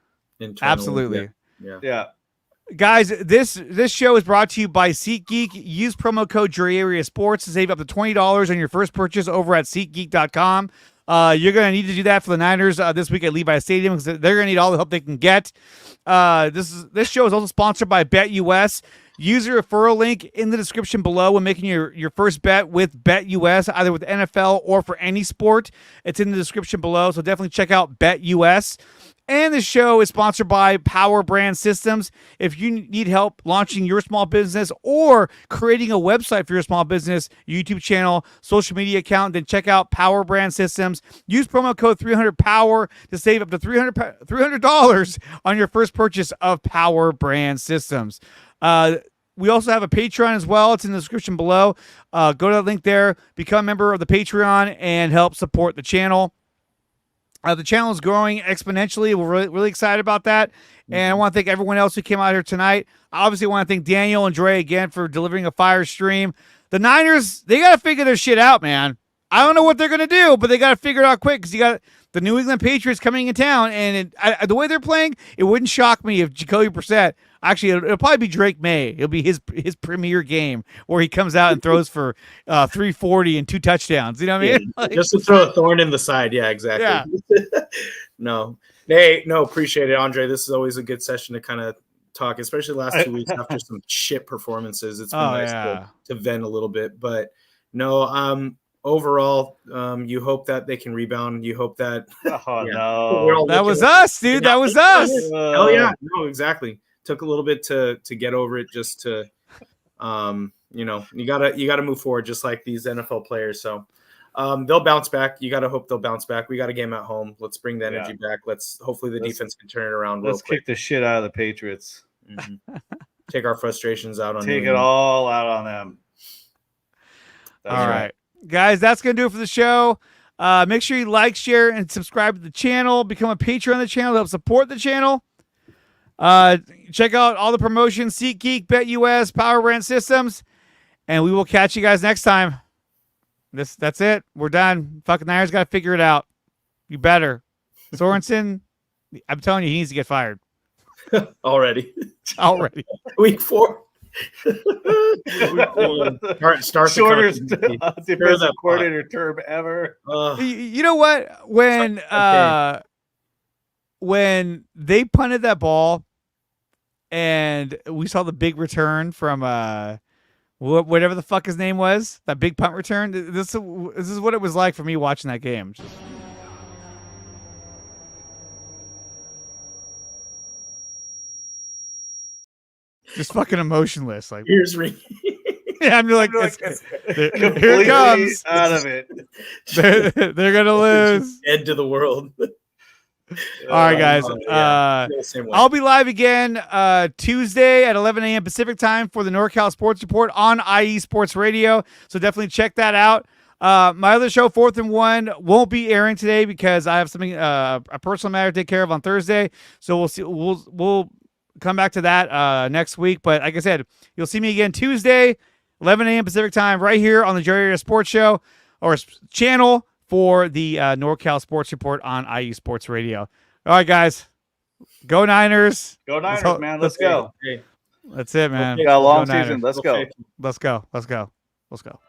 Speaker 1: Absolutely.
Speaker 3: Yeah.
Speaker 1: Guys, this show is brought to you by SeatGeek. Use promo code DreArea Sports to save up to $20 on your first purchase over at SeatGeek.com. You're going to need to do that for the Niners this week at Levi's Stadium because they're going to need all the help they can get. This show is also sponsored by BetUS. Use your referral link in the description below when making your first bet with BetUS, either with NFL or for any sport. It's in the description below, so definitely check out BetUS. And the show is sponsored by PowerBrandSystems. If you need help launching your small business or creating a website for your small business, YouTube channel, social media account, then check out PowerBrandSystems. Use promo code 300POWER to save up to $300 on your first purchase of PowerBrandSystems. We also have a Patreon as well. It's in the description below. Go to that link there, become a member of the Patreon, and help support the channel. The channel is growing exponentially. We're really excited about that. And I want to thank everyone else who came out here tonight. I obviously want to thank Daniel and DreArea again for delivering a fire stream. The Niners, they got to figure their shit out, man. I don't know what they're going to do, but they got to figure it out quick because you got the New England Patriots coming in town. And the way they're playing, it wouldn't shock me if Jacoby Brissett, actually, it'll probably be Drake May. It'll be his premier game where he comes out and throws for 340 and 2 touchdowns. You know what I mean?
Speaker 2: Like, just to throw a thorn in the side. Yeah, exactly. Yeah. No, appreciate it, Andre. This is always a good session to kind of talk, especially the last 2 weeks after some shit performances. It's been nice to vent a little bit. But no, overall, you hope that they can rebound. You hope that.
Speaker 3: No,
Speaker 1: that was us, dude. That was us.
Speaker 2: Hell yeah, no, exactly. Took a little bit to get over it, just to, you gotta move forward, just like these NFL players. So, they'll bounce back. You gotta hope they'll bounce back. We got a game at home. Let's bring the energy back. Hopefully the defense can turn it around.
Speaker 3: Let's kick the shit out of the Patriots.
Speaker 2: Mm-hmm. Take our frustrations out on.
Speaker 3: Take it all out on them.
Speaker 1: All right, guys, that's gonna do it for the show. Make sure you like, share, and subscribe to the channel. Become a patron on the channel to help support the channel. Check out all the promotions: SeatGeek, BetUS, PowerBrandSystems, and we will catch you guys next time. That's it. We're done. Fucking Niners got to figure it out. You better. Sorensen, I'm telling you, he needs to get fired.
Speaker 2: Already.
Speaker 1: Week
Speaker 2: 4. Start
Speaker 3: shortest defensive coordinator term ever.
Speaker 1: You know what? When they punted that ball and we saw the big return from whatever the fuck his name was, that big punt return, this is what it was like for me watching that game. Just fucking emotionless. Like,
Speaker 2: ears ringing.
Speaker 1: Yeah, I'm like, here it comes.
Speaker 3: Out of it.
Speaker 1: They're gonna lose.
Speaker 2: End to the world.
Speaker 1: All right, guys. I'll be live again Tuesday at 11 a.m. Pacific time for the NorCal Sports Report on IE Sports Radio. So definitely check that out. My other show, 4th and 1, won't be airing today because I have something, a personal matter to take care of on Thursday. So we'll see. We'll come back to that next week. But like I said, you'll see me again Tuesday, 11 a.m. Pacific time, right here on the DreArea Sports Show or channel for the NorCal Sports Report on IE Sports Radio. All right, guys. Go Niners.
Speaker 3: Go Niners, man. Let's go.
Speaker 1: That's it, man.
Speaker 3: Got a long season. Let's go.
Speaker 1: Let's go.